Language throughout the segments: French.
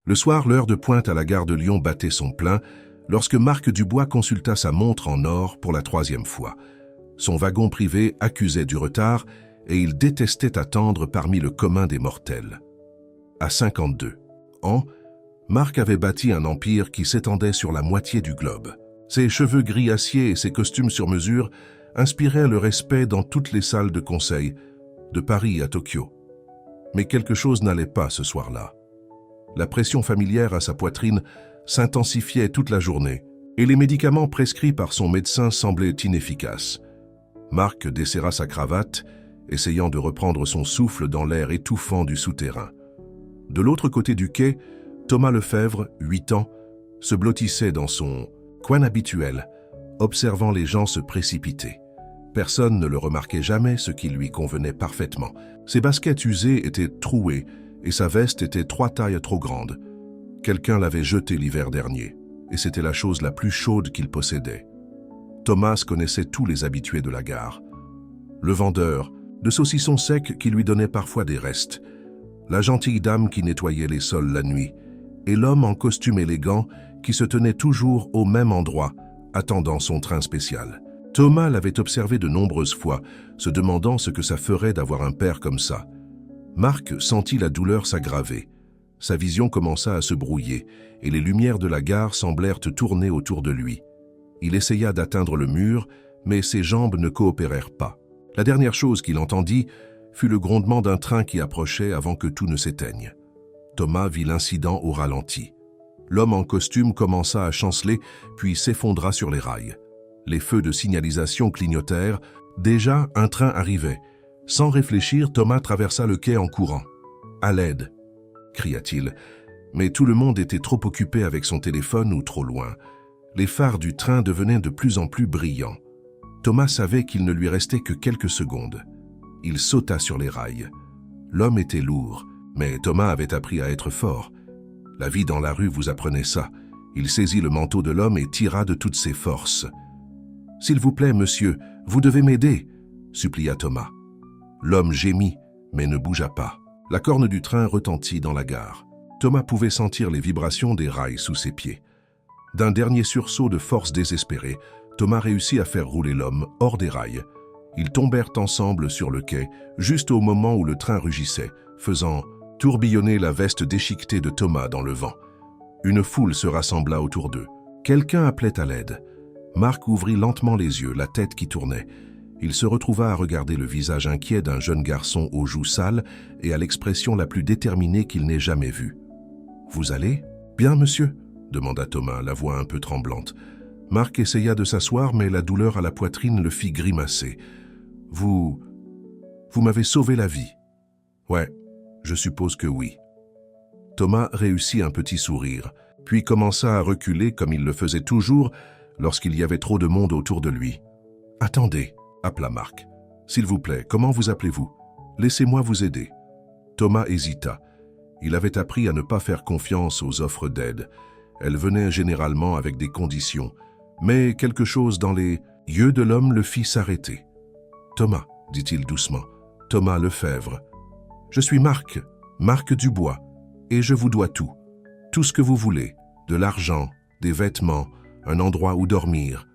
Le soir, l'heure de pointe à la gare de Lyon battait son plein lorsque Marc Dubois consulta sa montre en or pour la 3e fois. Son wagon privé accusait du retard et il détestait attendre parmi le commun des mortels. À 52 ans, Marc avait bâti un empire qui s'étendait sur la moitié du globe. Ses cheveux gris acier et ses costumes sur mesure inspiraient le respect dans toutes les salles de conseil, de Paris à Tokyo. Mais quelque chose n'allait pas ce soir-là. La pression familière à sa poitrine s'intensifiait toute la journée et les médicaments prescrits par son médecin semblaient inefficaces. Marc desserra sa cravate, essayant de reprendre son souffle dans l'air étouffant du souterrain. De l'autre côté du quai, Thomas Lefebvre, 8 ans, se blottissait dans son coin habituel, observant les gens se précipiter. Personne ne le remarquait jamais, ce qui lui convenait parfaitement. Ses baskets usées étaient trouées et sa veste était 3 tailles trop grande. Quelqu'un l'avait jeté l'hiver dernier, et c'était la chose la plus chaude qu'il possédait. Thomas connaissait tous les habitués de la gare. Le vendeur, de saucissons secs qui lui donnait parfois des restes, la gentille dame qui nettoyait les sols la nuit, et l'homme en costume élégant qui se tenait toujours au même endroit, attendant son train spécial. Thomas l'avait observé de nombreuses fois, se demandant ce que ça ferait d'avoir un père comme ça. Marc sentit la douleur s'aggraver. Sa vision commença à se brouiller, et les lumières de la gare semblèrent tourner autour de lui. Il essaya d'atteindre le mur, mais ses jambes ne coopérèrent pas. La dernière chose qu'il entendit fut le grondement d'un train qui approchait avant que tout ne s'éteigne. Thomas vit l'incident au ralenti. L'homme en costume commença à chanceler, puis s'effondra sur les rails. Les feux de signalisation clignotèrent. Déjà, un train arrivait. Sans réfléchir, Thomas traversa le quai en courant. « À l'aide !» cria-t-il. Mais tout le monde était trop occupé avec son téléphone ou trop loin. Les phares du train devenaient de plus en plus brillants. Thomas savait qu'il ne lui restait que quelques secondes. Il sauta sur les rails. L'homme était lourd, mais Thomas avait appris à être fort. La vie dans la rue vous apprenait ça. Il saisit le manteau de l'homme et tira de toutes ses forces. « S'il vous plaît, monsieur, vous devez m'aider » supplia Thomas. L'homme gémit, mais ne bougea pas. La corne du train retentit dans la gare. Thomas pouvait sentir les vibrations des rails sous ses pieds. D'un dernier sursaut de force désespérée, Thomas réussit à faire rouler l'homme hors des rails. Ils tombèrent ensemble sur le quai, juste au moment où le train rugissait, faisant tourbillonner la veste déchiquetée de Thomas dans le vent. Une foule se rassembla autour d'eux. Quelqu'un appelait à l'aide. Marc ouvrit lentement les yeux, la tête qui tournait. Il se retrouva à regarder le visage inquiet d'un jeune garçon aux joues sales et à l'expression la plus déterminée qu'il n'ait jamais vue. « Vous allez ? Bien, monsieur ?» demanda Thomas, la voix un peu tremblante. Marc essaya de s'asseoir, mais la douleur à la poitrine le fit grimacer. « Vous m'avez sauvé la vie. »« Ouais, je suppose que oui. » Thomas réussit un petit sourire, puis commença à reculer comme il le faisait toujours lorsqu'il y avait trop de monde autour de lui. « Attendez !» appela Marc. « S'il vous plaît, comment vous appelez-vous? Laissez-moi vous aider. » Thomas hésita. Il avait appris à ne pas faire confiance aux offres d'aide. Elles venaient généralement avec des conditions, mais quelque chose dans les yeux de l'homme le fit s'arrêter. « Thomas, » dit-il doucement, « Thomas Lefebvre. Je suis Marc, Marc Dubois, et je vous dois tout. Tout ce que vous voulez, de l'argent, des vêtements, un endroit où dormir. »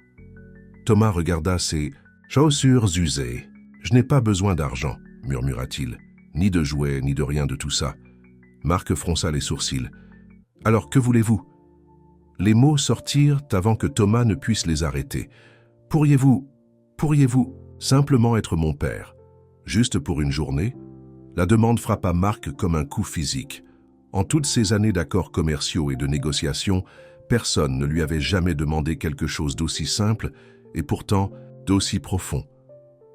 Thomas regarda ses chaussures usées. « Je n'ai pas besoin d'argent, » murmura-t-il, « ni de jouets, ni de rien de tout ça. » Marc fronça les sourcils. « Alors, que voulez-vous » Les mots sortirent avant que Thomas ne puisse les arrêter. « Pourriez-vous simplement être mon père, juste pour une journée ?» La demande frappa Marc comme un coup physique. En toutes ces années d'accords commerciaux et de négociations, personne ne lui avait jamais demandé quelque chose d'aussi simple et pourtant d'aussi profond.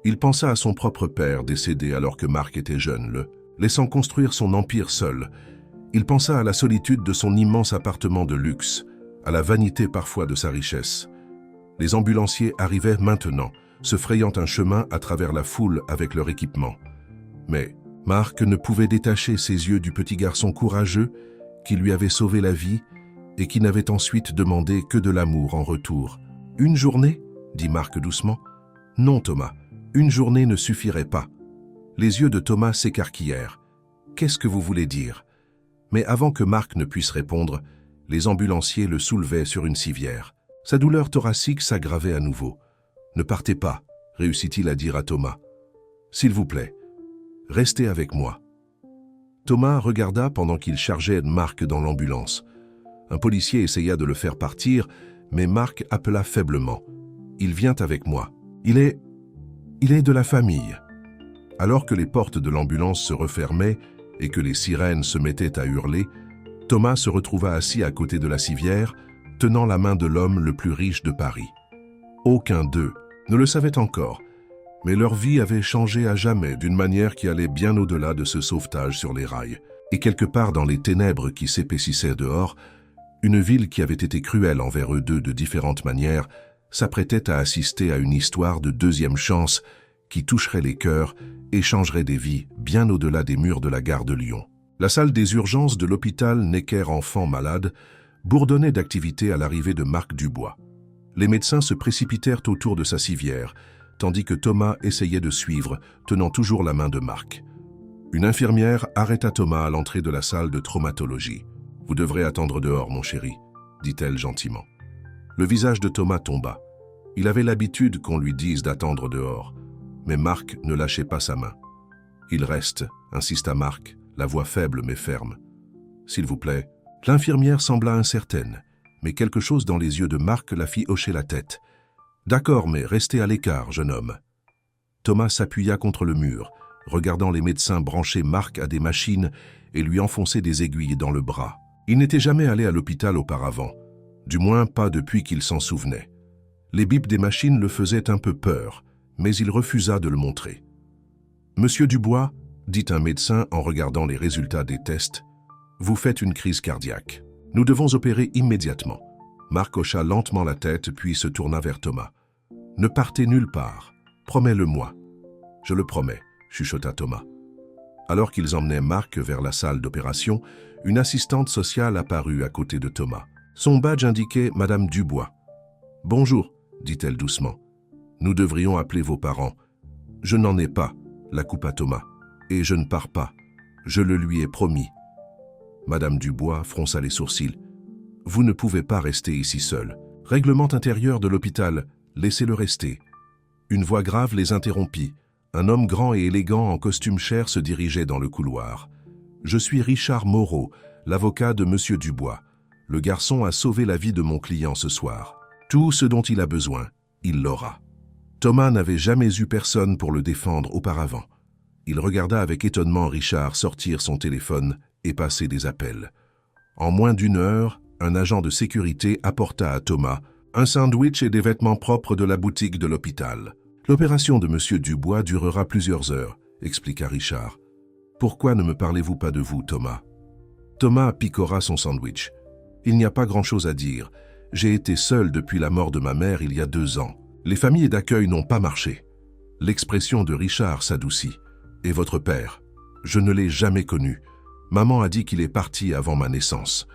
Il pensa à son propre père décédé alors que Marc était jeune, le laissant construire son empire seul. Il pensa à la solitude de son immense appartement de luxe, à la vanité parfois de sa richesse. Les ambulanciers arrivaient maintenant, se frayant un chemin à travers la foule avec leur équipement. Mais Marc ne pouvait détacher ses yeux du petit garçon courageux qui lui avait sauvé la vie et qui n'avait ensuite demandé que de l'amour en retour. « Une journée ?» dit Marc doucement. « Non, Thomas, une journée ne suffirait pas. » Les yeux de Thomas s'écarquillèrent. « Qu'est-ce que vous voulez dire ?» Mais avant que Marc ne puisse répondre, les ambulanciers le soulevaient sur une civière. Sa douleur thoracique s'aggravait à nouveau. « Ne partez pas », réussit-il à dire à Thomas. « S'il vous plaît, restez avec moi. » Thomas regarda pendant qu'il chargeait Marc dans l'ambulance. Un policier essaya de le faire partir, mais Marc appela faiblement. « Il vient avec moi. Il est de la famille. » Alors que les portes de l'ambulance se refermaient et que les sirènes se mettaient à hurler, Thomas se retrouva assis à côté de la civière, tenant la main de l'homme le plus riche de Paris. Aucun d'eux ne le savait encore, mais leur vie avait changé à jamais d'une manière qui allait bien au-delà de ce sauvetage sur les rails. Et quelque part dans les ténèbres qui s'épaississaient dehors, une ville qui avait été cruelle envers eux deux de différentes manières s'apprêtait à assister à une histoire de deuxième chance qui toucherait les cœurs et changerait des vies bien au-delà des murs de la gare de Lyon. La salle des urgences de l'hôpital Necker-Enfants Malades bourdonnait d'activité à l'arrivée de Marc Dubois. Les médecins se précipitèrent autour de sa civière, tandis que Thomas essayait de suivre, tenant toujours la main de Marc. Une infirmière arrêta Thomas à l'entrée de la salle de traumatologie. « Vous devrez attendre dehors, mon chéri », dit-elle gentiment. Le visage de Thomas tomba. Il avait l'habitude qu'on lui dise d'attendre dehors, mais Marc ne lâchait pas sa main. « Il reste », insista Marc, la voix faible mais ferme. « S'il vous plaît. » L'infirmière sembla incertaine, mais quelque chose dans les yeux de Marc la fit hocher la tête. « D'accord, mais restez à l'écart, jeune homme. » Thomas s'appuya contre le mur, regardant les médecins brancher Marc à des machines et lui enfoncer des aiguilles dans le bras. Il n'était jamais allé à l'hôpital auparavant, du moins pas depuis qu'il s'en souvenait. Les bips des machines le faisaient un peu peur, mais il refusa de le montrer. « Monsieur Dubois, » dit un médecin en regardant les résultats des tests, « vous faites une crise cardiaque. Nous devons opérer immédiatement. » Marc hocha lentement la tête puis se tourna vers Thomas. « Ne partez nulle part. Promets-le-moi. »« Je le promets, » chuchota Thomas. Alors qu'ils emmenaient Marc vers la salle d'opération, une assistante sociale apparut à côté de Thomas. Son badge indiquait « Madame Dubois ». « Bonjour », dit-elle doucement. « Nous devrions appeler vos parents. »« Je n'en ai pas », la coupa Thomas. « Et je ne pars pas. Je le lui ai promis. » Madame Dubois fronça les sourcils. « Vous ne pouvez pas rester ici seul. Règlement intérieur de l'hôpital, laissez-le rester. » Une voix grave les interrompit. Un homme grand et élégant en costume cher se dirigeait dans le couloir. « Je suis Richard Moreau, l'avocat de Monsieur Dubois. Le garçon a sauvé la vie de mon client ce soir. Tout ce dont il a besoin, il l'aura. » Thomas n'avait jamais eu personne pour le défendre auparavant. Il regarda avec étonnement Richard sortir son téléphone et passer des appels. En moins d'une heure, un agent de sécurité apporta à Thomas un sandwich et des vêtements propres de la boutique de l'hôpital. « L'opération de Monsieur Dubois durera plusieurs heures, » expliqua Richard. « Pourquoi ne me parlez-vous pas de vous, Thomas ?» Thomas picora son sandwich. « Il n'y a pas grand-chose à dire. J'ai été seul depuis la mort de ma mère il y a 2 ans. Les familles d'accueil n'ont pas marché. » L'expression de Richard s'adoucit. « Et votre père? Je ne l'ai jamais connu. Maman a dit qu'il est parti avant ma naissance. »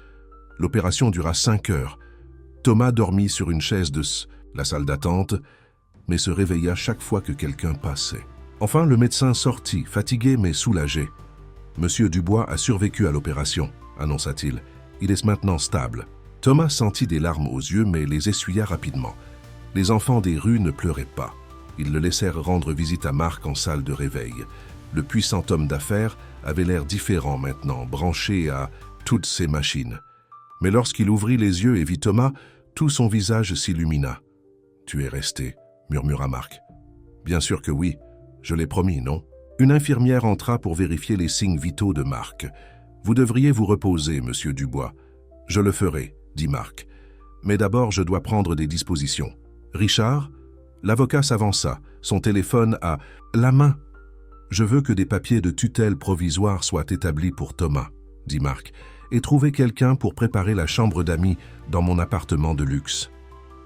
L'opération dura 5 heures. Thomas dormit sur une chaise de la salle d'attente, mais se réveilla chaque fois que quelqu'un passait. Enfin, le médecin sortit, fatigué mais soulagé. « Monsieur Dubois a survécu à l'opération, » annonça-t-il. « Il est maintenant stable. » Thomas sentit des larmes aux yeux, mais les essuya rapidement. Les enfants des rues ne pleuraient pas. Ils le laissèrent rendre visite à Marc en salle de réveil. Le puissant homme d'affaires avait l'air différent maintenant, branché à toutes ces machines. Mais lorsqu'il ouvrit les yeux et vit Thomas, tout son visage s'illumina. « Tu es resté », murmura Marc. « Bien sûr que oui, je l'ai promis, non ?» Une infirmière entra pour vérifier les signes vitaux de Marc. « Vous devriez vous reposer, monsieur Dubois. »« Je le ferai, » dit Marc. « Mais d'abord, je dois prendre des dispositions. »« Richard ?» L'avocat s'avança, son téléphone à la main. « Je veux que des papiers de tutelle provisoire soient établis pour Thomas, » dit Marc, « et trouver quelqu'un pour préparer la chambre d'amis dans mon appartement de luxe. »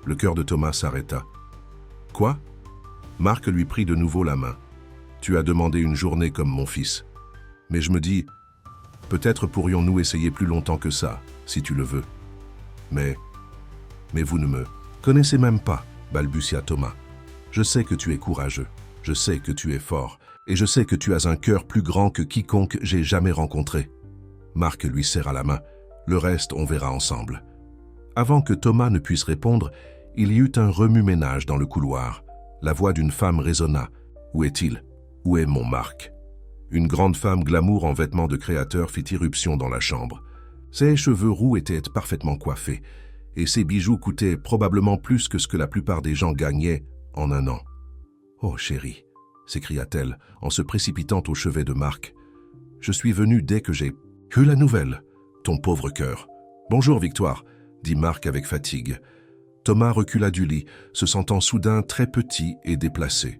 Le cœur de Thomas s'arrêta. « Quoi ?» Marc lui prit de nouveau la main. « Tu as demandé une journée comme mon fils. Mais je me dis, peut-être pourrions-nous essayer plus longtemps que ça, si tu le veux. Mais vous ne me connaissez même pas, balbutia Thomas. Je sais que tu es courageux, je sais que tu es fort, et je sais que tu as un cœur plus grand que quiconque j'ai jamais rencontré. » Marc lui serra la main. Le reste, on verra ensemble. Avant que Thomas ne puisse répondre, il y eut un remue-ménage dans le couloir. La voix d'une femme résonna. « Où est-il? Où est mon Marc ?» Une grande femme glamour en vêtements de créateur fit irruption dans la chambre. Ses cheveux roux étaient parfaitement coiffés, et ses bijoux coûtaient probablement plus que ce que la plupart des gens gagnaient en un an. « Oh chérie !» s'écria-t-elle en se précipitant au chevet de Marc. « Je suis venue dès que j'ai eu la nouvelle, ton pauvre cœur. »« Bonjour Victoire !» dit Marc avec fatigue. Thomas recula du lit, se sentant soudain très petit et déplacé.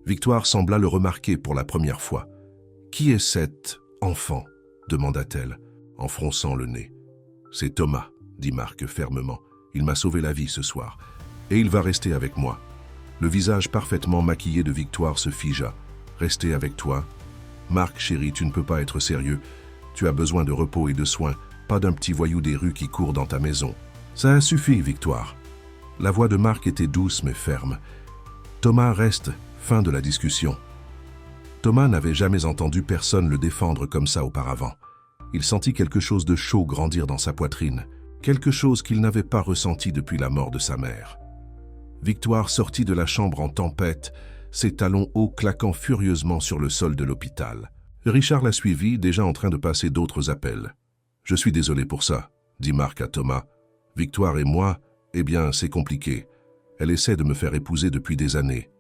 Victoire sembla le remarquer pour la première fois. « Qui est cet enfant ?» demanda-t-elle, en fronçant le nez. « C'est Thomas, » dit Marc fermement. « Il m'a sauvé la vie ce soir, et il va rester avec moi. » Le visage parfaitement maquillé de Victoire se figea. « Rester avec toi ? Marc, chéri, tu ne peux pas être sérieux. Tu as besoin de repos et de soins, pas d'un petit voyou des rues qui court dans ta maison. »« Ça suffit, Victoire. » La voix de Marc était douce mais ferme. « Thomas reste. » Fin de la discussion. Thomas n'avait jamais entendu personne le défendre comme ça auparavant. Il sentit quelque chose de chaud grandir dans sa poitrine, quelque chose qu'il n'avait pas ressenti depuis la mort de sa mère. Victoire sortit de la chambre en tempête, ses talons hauts claquant furieusement sur le sol de l'hôpital. Richard la suivit, déjà en train de passer d'autres appels. « Je suis désolé pour ça, » dit Marc à Thomas. « Victoire et moi, eh bien, c'est compliqué. Elle essaie de me faire épouser depuis des années. »«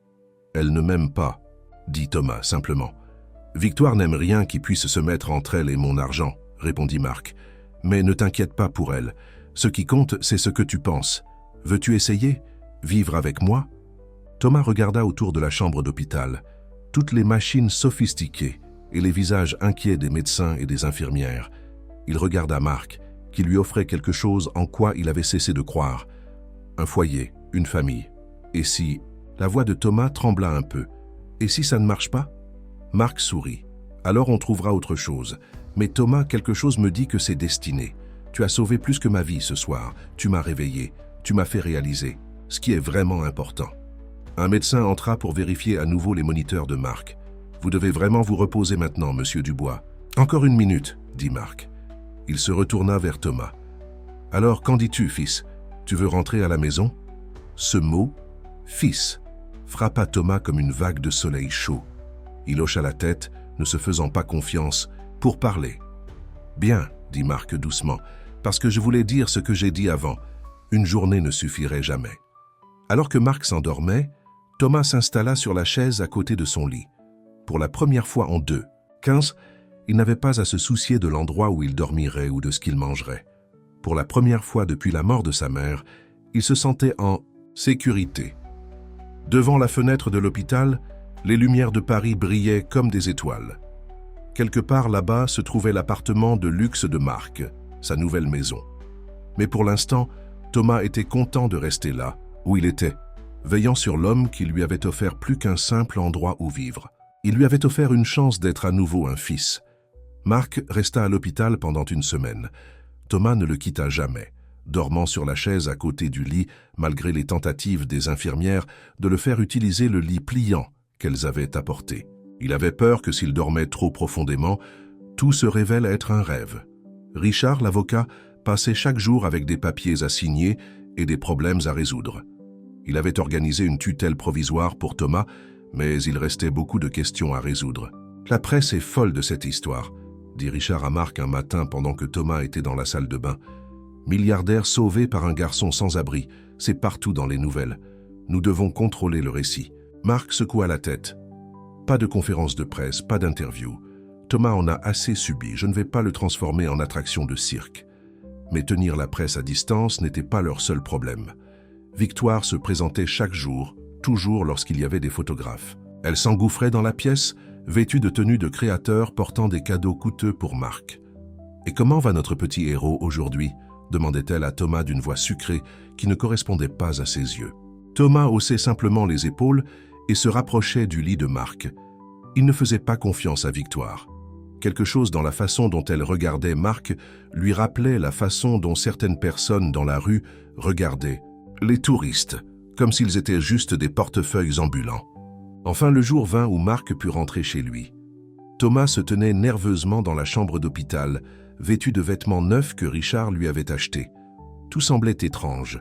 Elle ne m'aime pas, » dit Thomas simplement. « Victoire n'aime rien qui puisse se mettre entre elle et mon argent, » répondit Marc. « Mais ne t'inquiète pas pour elle. Ce qui compte, c'est ce que tu penses. Veux-tu essayer ? Vivre avec moi ?» Thomas regarda autour de la chambre d'hôpital. Toutes les machines sophistiquées et les visages inquiets des médecins et des infirmières. Il regarda Marc, qui lui offrait quelque chose en quoi il avait cessé de croire. Un foyer, une famille. Et si... La voix de Thomas trembla un peu. « Et si ça ne marche pas ?» Marc sourit. « Alors on trouvera autre chose. Mais Thomas, quelque chose me dit que c'est destiné. Tu as sauvé plus que ma vie ce soir. Tu m'as réveillé. Tu m'as fait réaliser. Ce qui est vraiment important. » Un médecin entra pour vérifier à nouveau les moniteurs de Marc. « Vous devez vraiment vous reposer maintenant, monsieur Dubois. »« Encore une minute, » dit Marc. Il se retourna vers Thomas. « Alors, qu'en dis-tu, fils? Tu veux rentrer à la maison ?» Ce mot, « fils », frappa Thomas comme une vague de soleil chaud. Il hocha la tête, ne se faisant pas confiance, pour parler. « Bien, » dit Marc doucement, « parce que je voulais dire ce que j'ai dit avant. Une journée ne suffirait jamais. » Alors que Marc s'endormait, Thomas s'installa sur la chaise à côté de son lit. Pour la première fois en 15, il n'avait pas à se soucier de l'endroit où il dormirait ou de ce qu'il mangerait. Pour la première fois depuis la mort de sa mère, il se sentait en sécurité. Devant la fenêtre de l'hôpital, les lumières de Paris brillaient comme des étoiles. Quelque part là-bas se trouvait l'appartement de luxe de Marc, sa nouvelle maison. Mais pour l'instant, Thomas était content de rester là, où il était, veillant sur l'homme qui lui avait offert plus qu'un simple endroit où vivre. Il lui avait offert une chance d'être à nouveau un fils. Marc resta à l'hôpital pendant une semaine. Thomas ne le quitta jamais, dormant sur la chaise à côté du lit, malgré les tentatives des infirmières de le faire utiliser le lit pliant qu'elles avaient apporté. Il avait peur que s'il dormait trop profondément, tout se révèle être un rêve. Richard, l'avocat, passait chaque jour avec des papiers à signer et des problèmes à résoudre. Il avait organisé une tutelle provisoire pour Thomas, mais il restait beaucoup de questions à résoudre. « La presse est folle de cette histoire », dit Richard à Marc un matin pendant que Thomas était dans la salle de bain. « Milliardaire sauvé par un garçon sans abri, c'est partout dans les nouvelles. Nous devons contrôler le récit. » Marc secoua la tête. « Pas de conférence de presse, pas d'interview. Thomas en a assez subi, je ne vais pas le transformer en attraction de cirque. » Mais tenir la presse à distance n'était pas leur seul problème. Victoire se présentait chaque jour, toujours lorsqu'il y avait des photographes. Elle s'engouffrait dans la pièce, vêtue de tenues de créateurs portant des cadeaux coûteux pour Marc. « Et comment va notre petit héros aujourd'hui ?» demandait-elle à Thomas d'une voix sucrée qui ne correspondait pas à ses yeux. Thomas haussait simplement les épaules et se rapprochait du lit de Marc. Il ne faisait pas confiance à Victoire. Quelque chose dans la façon dont elle regardait Marc lui rappelait la façon dont certaines personnes dans la rue regardaient les touristes, comme s'ils étaient juste des portefeuilles ambulants. Enfin, le jour vint où Marc put rentrer chez lui. Thomas se tenait nerveusement dans la chambre d'hôpital, vêtu de vêtements neufs que Richard lui avait achetés. Tout semblait étrange.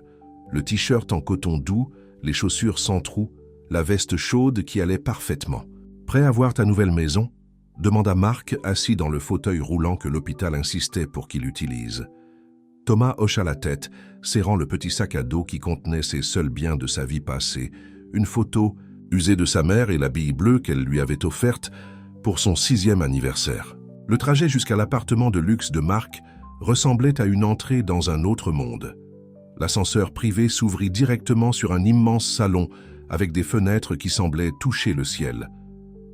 Le t-shirt en coton doux, les chaussures sans trous, la veste chaude qui allait parfaitement. « Prêt à voir ta nouvelle maison ?» demanda Marc, assis dans le fauteuil roulant que l'hôpital insistait pour qu'il utilise. Thomas hocha la tête, serrant le petit sac à dos qui contenait ses seuls biens de sa vie passée, une photo usée de sa mère et la bille bleue qu'elle lui avait offerte pour son 6e anniversaire. Le trajet jusqu'à l'appartement de luxe de Marc ressemblait à une entrée dans un autre monde. L'ascenseur privé s'ouvrit directement sur un immense salon avec des fenêtres qui semblaient toucher le ciel.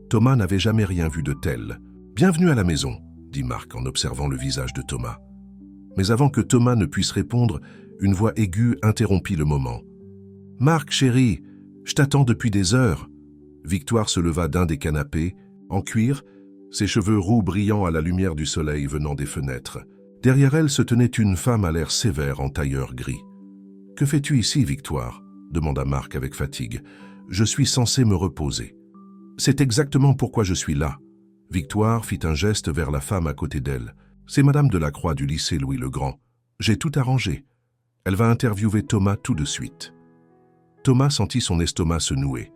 Thomas n'avait jamais rien vu de tel. « Bienvenue à la maison », dit Marc en observant le visage de Thomas. Mais avant que Thomas ne puisse répondre, une voix aiguë interrompit le moment. « Marc, chéri, je t'attends depuis des heures. » Victoire se leva d'un des canapés, en cuir, ses cheveux roux brillant à la lumière du soleil venant des fenêtres. Derrière elle se tenait une femme à l'air sévère en tailleur gris. « Que fais-tu ici, Victoire ?» demanda Marc avec fatigue. « Je suis censé me reposer. »« C'est exactement pourquoi je suis là. » Victoire fit un geste vers la femme à côté d'elle. « C'est Madame Delacroix du lycée Louis-le-Grand. J'ai tout arrangé. Elle va interviewer Thomas tout de suite. » Thomas sentit son estomac se nouer.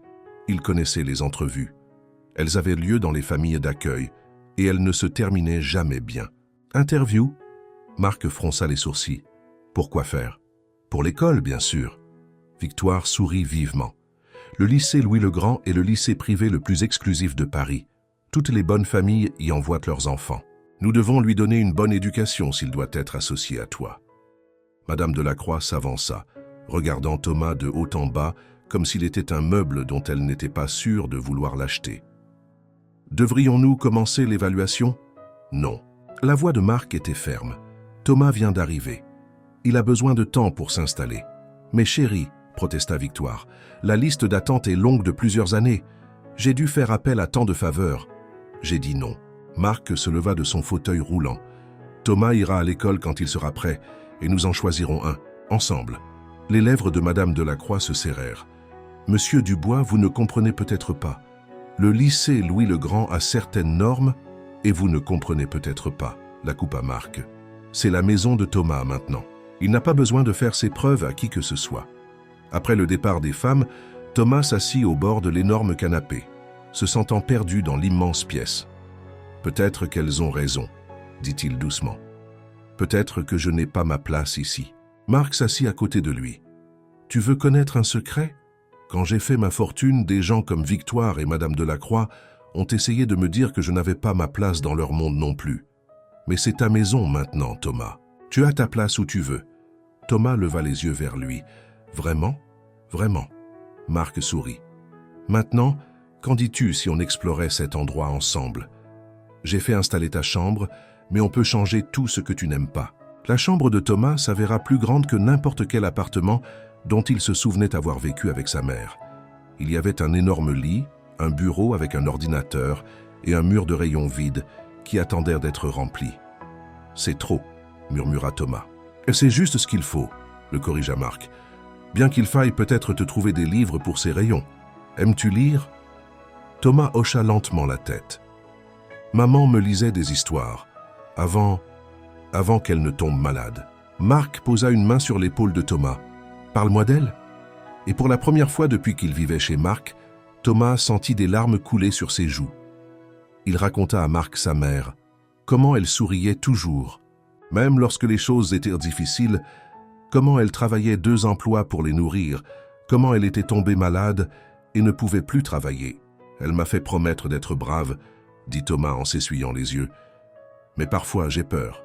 Il connaissait les entrevues. Elles avaient lieu dans les familles d'accueil, et elles ne se terminaient jamais bien. « Interview ?» Marc fronça les sourcils. « Pourquoi faire ? Pour l'école, bien sûr. » Victoire sourit vivement. Le lycée Louis-le-Grand est le lycée privé le plus exclusif de Paris. Toutes les bonnes familles y envoient leurs enfants. Nous devons lui donner une bonne éducation s'il doit être associé à toi. Madame Delacroix s'avança, regardant Thomas de haut en bas, comme s'il était un meuble dont elle n'était pas sûre de vouloir l'acheter. « Devrions-nous commencer l'évaluation ?» « Non. » La voix de Marc était ferme. « Thomas vient d'arriver. Il a besoin de temps pour s'installer. »« Mais chérie, » protesta Victoire, « la liste d'attente est longue de plusieurs années. J'ai dû faire appel à tant de faveurs. » J'ai dit non. Marc se leva de son fauteuil roulant. « Thomas ira à l'école quand il sera prêt, et nous en choisirons un, ensemble. » Les lèvres de Madame Delacroix se serrèrent. « Monsieur Dubois, vous ne comprenez peut-être pas. Le lycée Louis-le-Grand a certaines normes, et vous ne comprenez peut-être pas. » La coupa Marc. « C'est la maison de Thomas maintenant. Il n'a pas besoin de faire ses preuves à qui que ce soit. » Après le départ des femmes, Thomas s'assit au bord de l'énorme canapé, se sentant perdu dans l'immense pièce. « Peut-être qu'elles ont raison, » dit-il doucement. « Peut-être que je n'ai pas ma place ici. » Marc s'assit à côté de lui. « Tu veux connaître un secret ? Quand j'ai fait ma fortune, des gens comme Victoire et Madame Delacroix ont essayé de me dire que je n'avais pas ma place dans leur monde non plus. Mais c'est ta maison maintenant, Thomas. Tu as ta place où tu veux. » Thomas leva les yeux vers lui. « Vraiment ? Vraiment ?» Marc sourit. « Maintenant, qu'en dis-tu si on explorait cet endroit ensemble ? J'ai fait installer ta chambre, mais on peut changer tout ce que tu n'aimes pas. » La chambre de Thomas s'avéra plus grande que n'importe quel appartement dont il se souvenait avoir vécu avec sa mère. Il y avait un énorme lit, un bureau avec un ordinateur et un mur de rayons vide qui attendèrent d'être remplis. « C'est trop, » murmura Thomas. « Et c'est juste ce qu'il faut, » le corrigea Marc. « Bien qu'il faille peut-être te trouver des livres pour ces rayons. Aimes-tu lire ?» Thomas hocha lentement la tête. « Maman me lisait des histoires, avant qu'elle ne tombe malade. » Marc posa une main sur l'épaule de Thomas. « Parle-moi d'elle. » Et pour la première fois depuis qu'il vivait chez Marc, Thomas sentit des larmes couler sur ses joues. Il raconta à Marc sa mère, comment elle souriait toujours, même lorsque les choses étaient difficiles, comment elle travaillait 2 emplois pour les nourrir, comment elle était tombée malade et ne pouvait plus travailler. « Elle m'a fait promettre d'être brave, » dit Thomas en s'essuyant les yeux. « Mais parfois j'ai peur. »«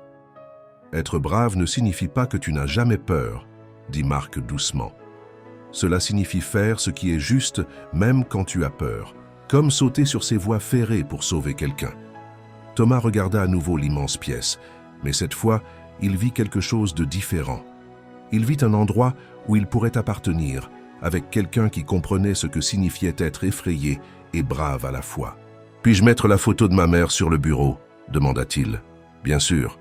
Être brave ne signifie pas que tu n'as jamais peur, » dit Marc doucement. « Cela signifie faire ce qui est juste même quand tu as peur, comme sauter sur ces voies ferrées pour sauver quelqu'un. » Thomas regarda à nouveau l'immense pièce, mais cette fois, il vit quelque chose de différent. Il vit un endroit où il pourrait appartenir, avec quelqu'un qui comprenait ce que signifiait être effrayé et brave à la fois. « Puis-je mettre la photo de ma mère sur le bureau ?» demanda-t-il. « Bien sûr. »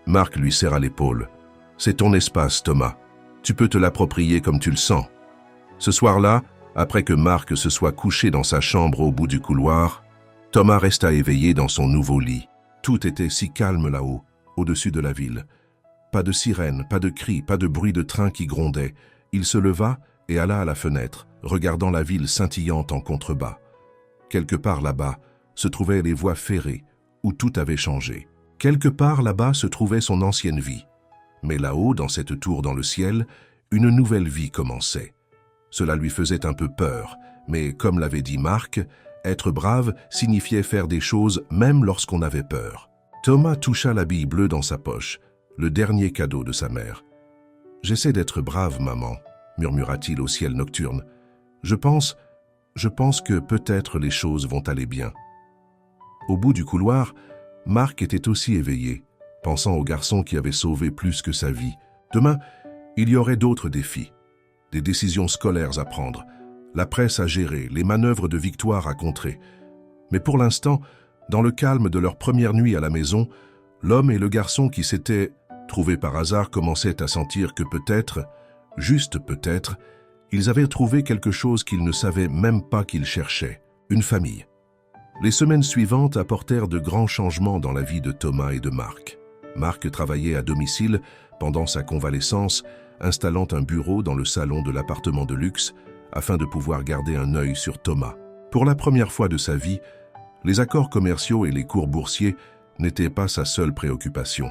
Marc lui serra l'épaule. « C'est ton espace, Thomas. Tu peux te l'approprier comme tu le sens. » Ce soir-là, après que Marc se soit couché dans sa chambre au bout du couloir, Thomas resta éveillé dans son nouveau lit. Tout était si calme là-haut, au-dessus de la ville. Pas de sirène, pas de cris, pas de bruit de train qui grondait. Il se leva et alla à la fenêtre, regardant la ville scintillante en contrebas. Quelque part là-bas se trouvaient les voies ferrées, où tout avait changé. Quelque part là-bas se trouvait son ancienne vie. Mais là-haut, dans cette tour dans le ciel, une nouvelle vie commençait. Cela lui faisait un peu peur, mais comme l'avait dit Marc, être brave signifiait faire des choses même lorsqu'on avait peur. Thomas toucha la bille bleue dans sa poche, le dernier cadeau de sa mère. « J'essaie d'être brave, maman », murmura-t-il au ciel nocturne. « Je pense que peut-être les choses vont aller bien. » Au bout du couloir, Marc était aussi éveillé, pensant au garçon qui avait sauvé plus que sa vie. Demain, il y aurait d'autres défis, des décisions scolaires à prendre, la presse à gérer, les manœuvres de Victoire à contrer. Mais pour l'instant, dans le calme de leur première nuit à la maison, l'homme et le garçon qui s'étaient trouvés par hasard commençaient à sentir que peut-être, juste peut-être, ils avaient trouvé quelque chose qu'ils ne savaient même pas qu'ils cherchaient, une famille. Les semaines suivantes apportèrent de grands changements dans la vie de Thomas et de Marc. Marc travaillait à domicile pendant sa convalescence, installant un bureau dans le salon de l'appartement de luxe afin de pouvoir garder un œil sur Thomas. Pour la première fois de sa vie, les accords commerciaux et les cours boursiers n'étaient pas sa seule préoccupation.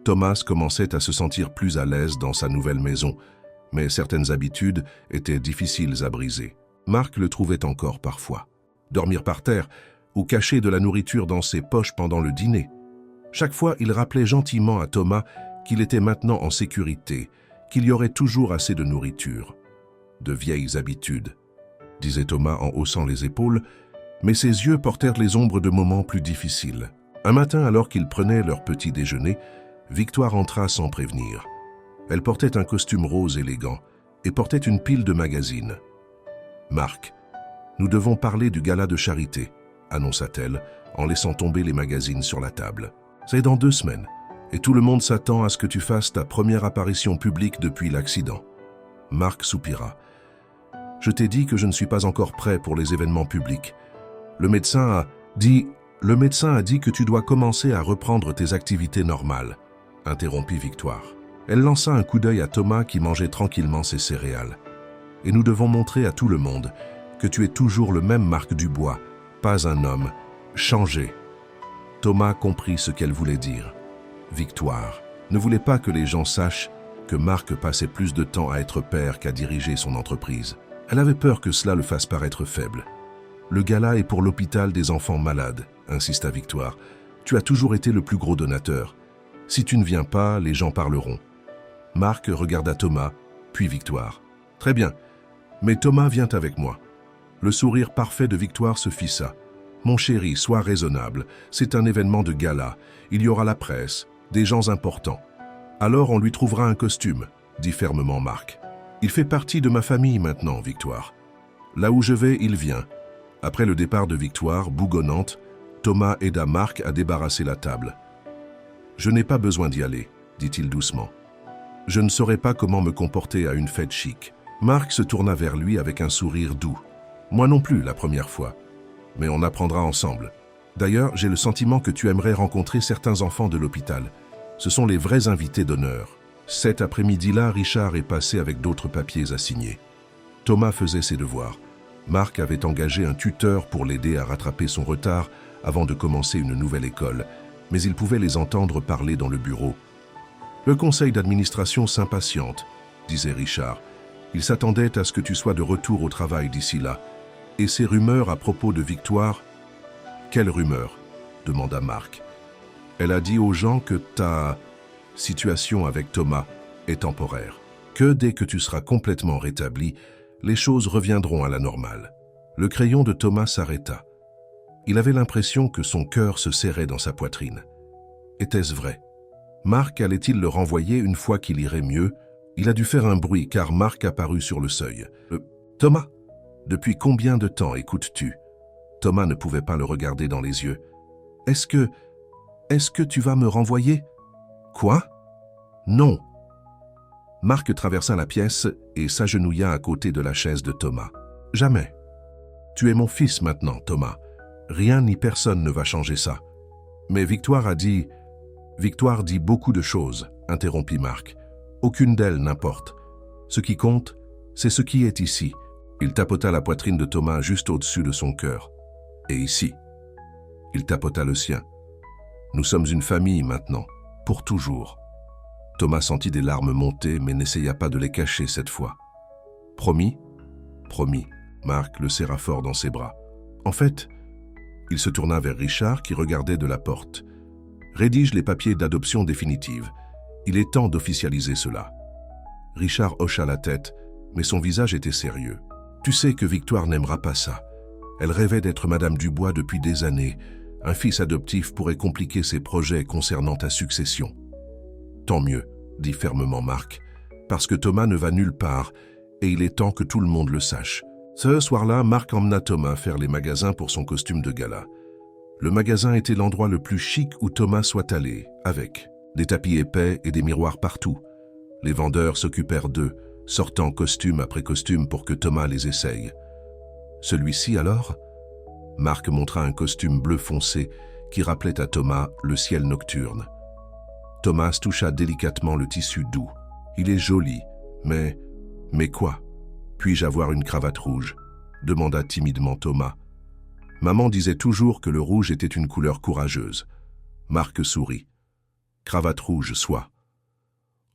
Thomas commençait à se sentir plus à l'aise dans sa nouvelle maison, mais certaines habitudes étaient difficiles à briser. Marc le trouvait encore parfois. Dormir par terre ou cacher de la nourriture dans ses poches pendant le dîner. Chaque fois, il rappelait gentiment à Thomas qu'il était maintenant en sécurité, qu'il y aurait toujours assez de nourriture. De vieilles habitudes, disait Thomas en haussant les épaules, mais ses yeux portèrent les ombres de moments plus difficiles. Un matin, alors qu'ils prenaient leur petit déjeuner, Victoire entra sans prévenir. Elle portait un costume rose élégant et portait une pile de magazines. « Marc, nous devons parler du gala de charité, » annonça-t-elle en laissant tomber les magazines sur la table. « C'est dans 2 semaines, et tout le monde s'attend à ce que tu fasses ta première apparition publique depuis l'accident. » Marc soupira. « Je t'ai dit que je ne suis pas encore prêt pour les événements publics. Le médecin a dit que tu dois commencer à reprendre tes activités normales, » interrompit Victoire. Elle lança un coup d'œil à Thomas qui mangeait tranquillement ses céréales. « Et nous devons montrer à tout le monde que tu es toujours le même Marc Dubois, pas un homme, changé. » Thomas comprit ce qu'elle voulait dire. Victoire ne voulait pas que les gens sachent que Marc passait plus de temps à être père qu'à diriger son entreprise. Elle avait peur que cela le fasse paraître faible. « Le gala est pour l'hôpital des enfants malades, » insista Victoire. « Tu as toujours été le plus gros donateur. Si tu ne viens pas, les gens parleront. » Marc regarda Thomas, puis Victoire. « Très bien, mais Thomas vient avec moi. » Le sourire parfait de Victoire se fissa. « Mon chéri, sois raisonnable. C'est un événement de gala. Il y aura la presse, des gens importants. »« Alors on lui trouvera un costume, » dit fermement Marc. « Il fait partie de ma famille maintenant, Victoire. Là où je vais, il vient. » Après le départ de Victoire, bougonnante, Thomas aida Marc à débarrasser la table. « Je n'ai pas besoin d'y aller, » dit-il doucement. « Je ne saurais pas comment me comporter à une fête chic. » Marc se tourna vers lui avec un sourire doux. « Moi non plus, la première fois. Mais on apprendra ensemble. D'ailleurs, j'ai le sentiment que tu aimerais rencontrer certains enfants de l'hôpital. Ce sont les vrais invités d'honneur. » Cet après-midi-là, Richard est passé avec d'autres papiers à signer. Thomas faisait ses devoirs. Marc avait engagé un tuteur pour l'aider à rattraper son retard avant de commencer une nouvelle école, mais il pouvait les entendre parler dans le bureau. « Le conseil d'administration s'impatiente, » disait Richard. « Il s'attendait à ce que tu sois de retour au travail d'ici là. Et ces rumeurs à propos de Victoire... » « Quelle rumeur ?» demanda Marc. « Elle a dit aux gens que ta situation avec Thomas est temporaire, que dès que tu seras complètement rétabli, les choses reviendront à la normale. » Le crayon de Thomas s'arrêta. Il avait l'impression que son cœur se serrait dans sa poitrine. Était-ce vrai? Marc allait-il le renvoyer une fois qu'il irait mieux? Il a dû faire un bruit car Marc apparut sur le seuil. « Thomas, depuis combien de temps écoutes-tu » Thomas ne pouvait pas le regarder dans les yeux. « Est-ce que tu vas me renvoyer ?»« Quoi ?»« Non. » Marc traversa la pièce et s'agenouilla à côté de la chaise de Thomas. « Jamais. Tu es mon fils maintenant, Thomas. Rien ni personne ne va changer ça. » Mais Victoire a dit Victoire dit beaucoup de choses, interrompit Marc. Aucune d'elles n'importe. Ce qui compte, c'est ce qui est ici. Il tapota la poitrine de Thomas juste au-dessus de son cœur. Et ici. Il tapota le sien. Nous sommes une famille maintenant, pour toujours. Thomas sentit des larmes monter, mais n'essaya pas de les cacher cette fois. Promis? Promis. Marc le serra fort dans ses bras. En fait, il se tourna vers Richard qui regardait de la porte. Rédige les papiers d'adoption définitive. Il est temps d'officialiser cela. Richard hocha la tête, mais son visage était sérieux. Tu sais que Victoire n'aimera pas ça. Elle rêvait d'être Madame Dubois depuis des années. Un fils adoptif pourrait compliquer ses projets concernant ta succession. Tant mieux, dit fermement Marc, parce que Thomas ne va nulle part et il est temps que tout le monde le sache. Ce soir-là, Marc emmena Thomas faire les magasins pour son costume de gala. Le magasin était l'endroit le plus chic où Thomas soit allé, avec des tapis épais et des miroirs partout. Les vendeurs s'occupèrent d'eux, sortant costume après costume pour que Thomas les essaye. Celui-ci alors? Marc montra un costume bleu foncé qui rappelait à Thomas le ciel nocturne. Thomas toucha délicatement le tissu doux. Il est joli, mais quoi? Puis-je avoir une cravate rouge? Demanda timidement Thomas. Maman disait toujours que le rouge était une couleur courageuse. Marc sourit. Cravate rouge, soit.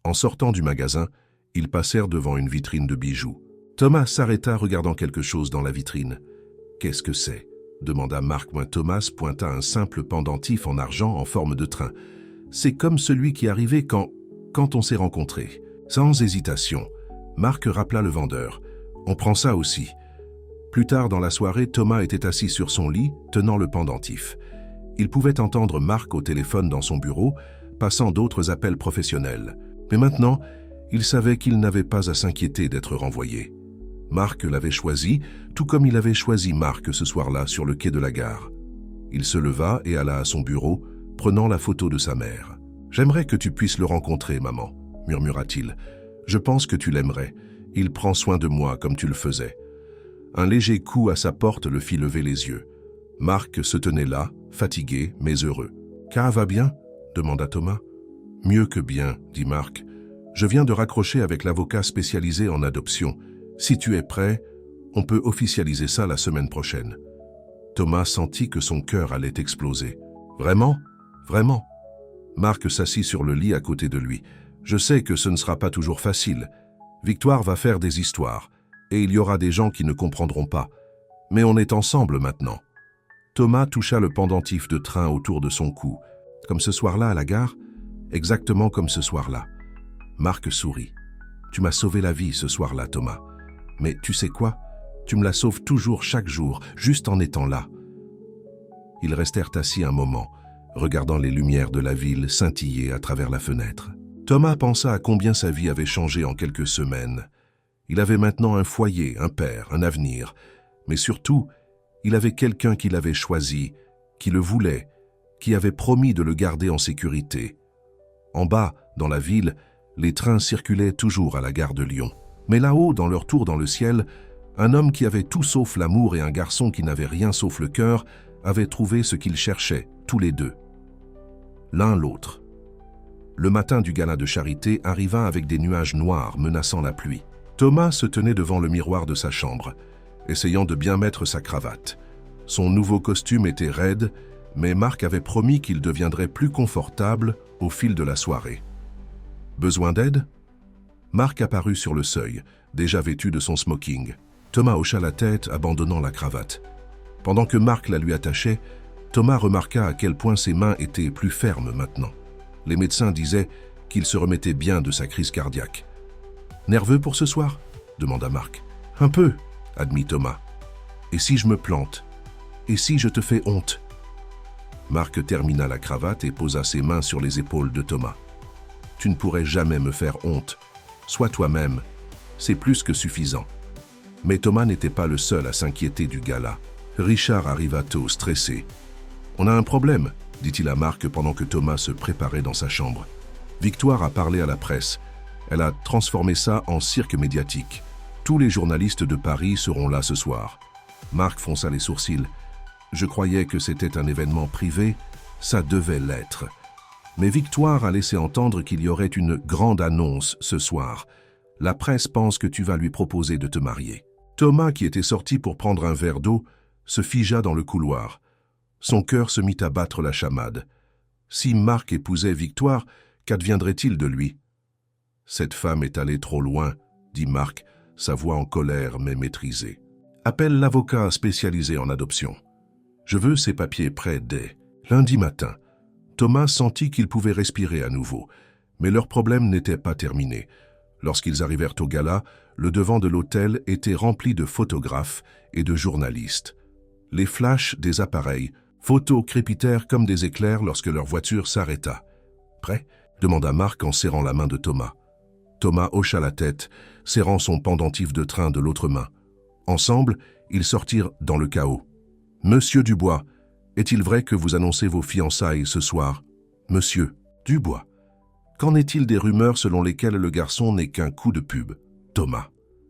En sortant du magasin, ils passèrent devant une vitrine de bijoux. Thomas s'arrêta regardant quelque chose dans la vitrine. « Qu'est-ce que c'est » demanda Marc. Thomas pointa un simple pendentif en argent en forme de train. « C'est comme celui qui arrivait quand on s'est rencontrés. » Sans hésitation, Marc rappela le vendeur. « On prend ça aussi. » Plus tard dans la soirée, Thomas était assis sur son lit, tenant le pendentif. Il pouvait entendre Marc au téléphone dans son bureau, passant d'autres appels professionnels. Mais maintenant, il savait qu'il n'avait pas à s'inquiéter d'être renvoyé. Marc l'avait choisi, tout comme il avait choisi Marc ce soir-là sur le quai de la gare. Il se leva et alla à son bureau, prenant la photo de sa mère. « J'aimerais que tu puisses le rencontrer, maman, » murmura-t-il. « Je pense que tu l'aimerais. Il prend soin de moi comme tu le faisais. » Un léger coup à sa porte le fit lever les yeux. Marc se tenait là, fatigué mais heureux. « Cara va bien ?» demanda Thomas. « Mieux que bien, » dit Marc. « Je viens de raccrocher avec l'avocat spécialisé en adoption. Si tu es prêt, on peut officialiser ça la semaine prochaine. » Thomas sentit que son cœur allait exploser. « Vraiment? Vraiment ?» Marc s'assit sur le lit à côté de lui. « Je sais que ce ne sera pas toujours facile. Victoire va faire des histoires. Et il y aura des gens qui ne comprendront pas. Mais on est ensemble maintenant. » Thomas toucha le pendentif de train autour de son cou. « Comme ce soir-là à la gare? Exactement comme ce soir-là. » Marc sourit. « Tu m'as sauvé la vie ce soir-là, Thomas. Mais tu sais quoi? Tu me la sauves toujours chaque jour, juste en étant là. » Ils restèrent assis un moment, regardant les lumières de la ville scintiller à travers la fenêtre. Thomas pensa à combien sa vie avait changé en quelques semaines. Il avait maintenant un foyer, un père, un avenir. Mais surtout, il avait quelqu'un qui l'avait choisi, qui le voulait, qui avait promis de le garder en sécurité. En bas, dans la ville, les trains circulaient toujours à la gare de Lyon. Mais là-haut, dans leur tour dans le ciel, un homme qui avait tout sauf l'amour et un garçon qui n'avait rien sauf le cœur avaient trouvé ce qu'ils cherchaient, tous les deux. L'un l'autre. Le matin du gala de charité arriva avec des nuages noirs menaçant la pluie. Thomas se tenait devant le miroir de sa chambre, essayant de bien mettre sa cravate. Son nouveau costume était raide, mais Marc avait promis qu'il deviendrait plus confortable au fil de la soirée. Besoin d'aide? Marc apparut sur le seuil, déjà vêtu de son smoking. Thomas hocha la tête, abandonnant la cravate. Pendant que Marc la lui attachait, Thomas remarqua à quel point ses mains étaient plus fermes maintenant. Les médecins disaient qu'il se remettait bien de sa crise cardiaque. « Nerveux pour ce soir ?» demanda Marc. « Un peu, » admit Thomas. « Et si je me plante? Et si je te fais honte ?» Marc termina la cravate et posa ses mains sur les épaules de Thomas. « Tu ne pourrais jamais me faire honte. Sois toi-même. C'est plus que suffisant. » Mais Thomas n'était pas le seul à s'inquiéter du gala. Richard arriva tôt, stressé. « On a un problème, » dit-il à Marc pendant que Thomas se préparait dans sa chambre. « Victoire a parlé à la presse. Elle a transformé ça en cirque médiatique. Tous les journalistes de Paris seront là ce soir. » Marc fronça les sourcils. « Je croyais que c'était un événement privé. Ça devait l'être. » Mais Victoire a laissé entendre qu'il y aurait une grande annonce ce soir. La presse pense que tu vas lui proposer de te marier. Thomas, qui était sorti pour prendre un verre d'eau, se figea dans le couloir. Son cœur se mit à battre la chamade. Si Marc épousait Victoire, qu'adviendrait-il de lui? Cette femme est allée trop loin, dit Marc, sa voix en colère mais maîtrisée. Appelle l'avocat spécialisé en adoption. Je veux ces papiers prêts dès lundi matin. Thomas sentit qu'il pouvait respirer à nouveau, mais leur problème n'était pas terminé. Lorsqu'ils arrivèrent au gala, le devant de l'hôtel était rempli de photographes et de journalistes. Les flashs des appareils, photos crépitèrent comme des éclairs lorsque leur voiture s'arrêta. « Prêt ?» demanda Marc en serrant la main de Thomas. Thomas hocha la tête, serrant son pendentif de train de l'autre main. Ensemble, ils sortirent dans le chaos. « Monsieur Dubois, est-il vrai que vous annoncez vos fiançailles ce soir ?»« Monsieur Dubois. Qu'en est-il des rumeurs selon lesquelles le garçon n'est qu'un coup de pub ?»« Thomas.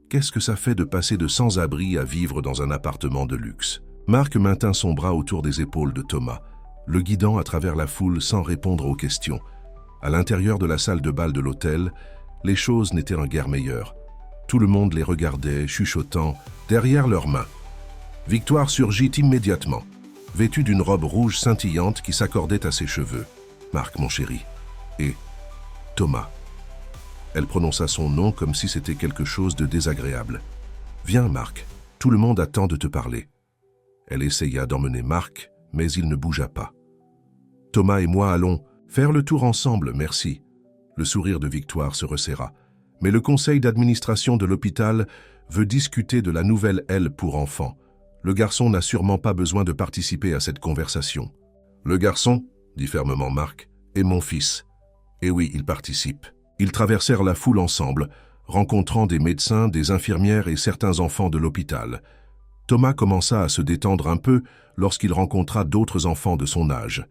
Qu'est-ce que ça fait de passer de sans-abri à vivre dans un appartement de luxe ?» Marc maintint son bras autour des épaules de Thomas, le guidant à travers la foule sans répondre aux questions. À l'intérieur de la salle de bal de l'hôtel, les choses n'étaient guère meilleures. Tout le monde les regardait, chuchotant, derrière leurs mains. Victoire surgit immédiatement, vêtue d'une robe rouge scintillante qui s'accordait à ses cheveux. « Marc, mon chéri. » Et « Thomas. » Elle prononça son nom comme si c'était quelque chose de désagréable. « Viens, Marc. Tout le monde attend de te parler. » Elle essaya d'emmener Marc, mais il ne bougea pas. « Thomas et moi allons faire le tour ensemble, merci. » Le sourire de Victoire se resserra. Mais le conseil d'administration de l'hôpital veut discuter de la nouvelle aile pour enfants. Le garçon n'a sûrement pas besoin de participer à cette conversation. « Le garçon, dit fermement Marc, est mon fils. Et oui, il participe. » Ils traversèrent la foule ensemble, rencontrant des médecins, des infirmières et certains enfants de l'hôpital. Thomas commença à se détendre un peu lorsqu'il rencontra d'autres enfants de son âge.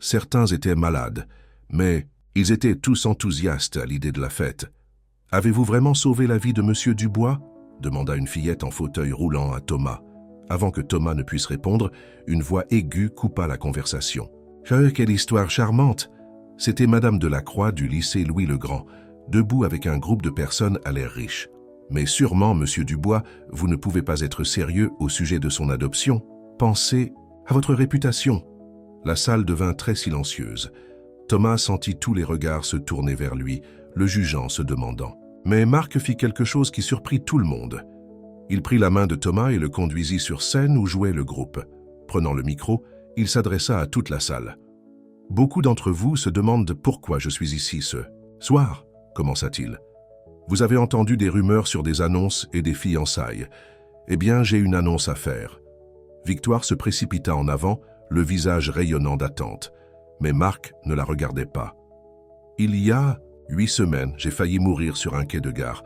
Certains étaient malades, mais ils étaient tous enthousiastes à l'idée de la fête. « Avez-vous vraiment sauvé la vie de Monsieur Dubois ?» demanda une fillette en fauteuil roulant à Thomas. Avant que Thomas ne puisse répondre, une voix aiguë coupa la conversation. « Quelle histoire charmante !» C'était Madame Delacroix du lycée Louis-le-Grand, debout avec un groupe de personnes à l'air riche. « Mais sûrement, Monsieur Dubois, vous ne pouvez pas être sérieux au sujet de son adoption. Pensez à votre réputation. » La salle devint très silencieuse. Thomas sentit tous les regards se tourner vers lui, le jugeant, se demandant. Mais Marc fit quelque chose qui surprit tout le monde. Il prit la main de Thomas et le conduisit sur scène où jouait le groupe. Prenant le micro, il s'adressa à toute la salle. « Beaucoup d'entre vous se demandent pourquoi je suis ici ce soir, » commença-t-il. « Vous avez entendu des rumeurs sur des annonces et des fiançailles. Eh bien, j'ai une annonce à faire. » Victoire se précipita en avant, le visage rayonnant d'attente. Mais Marc ne la regardait pas. « Il y a 8 semaines, j'ai failli mourir sur un quai de gare.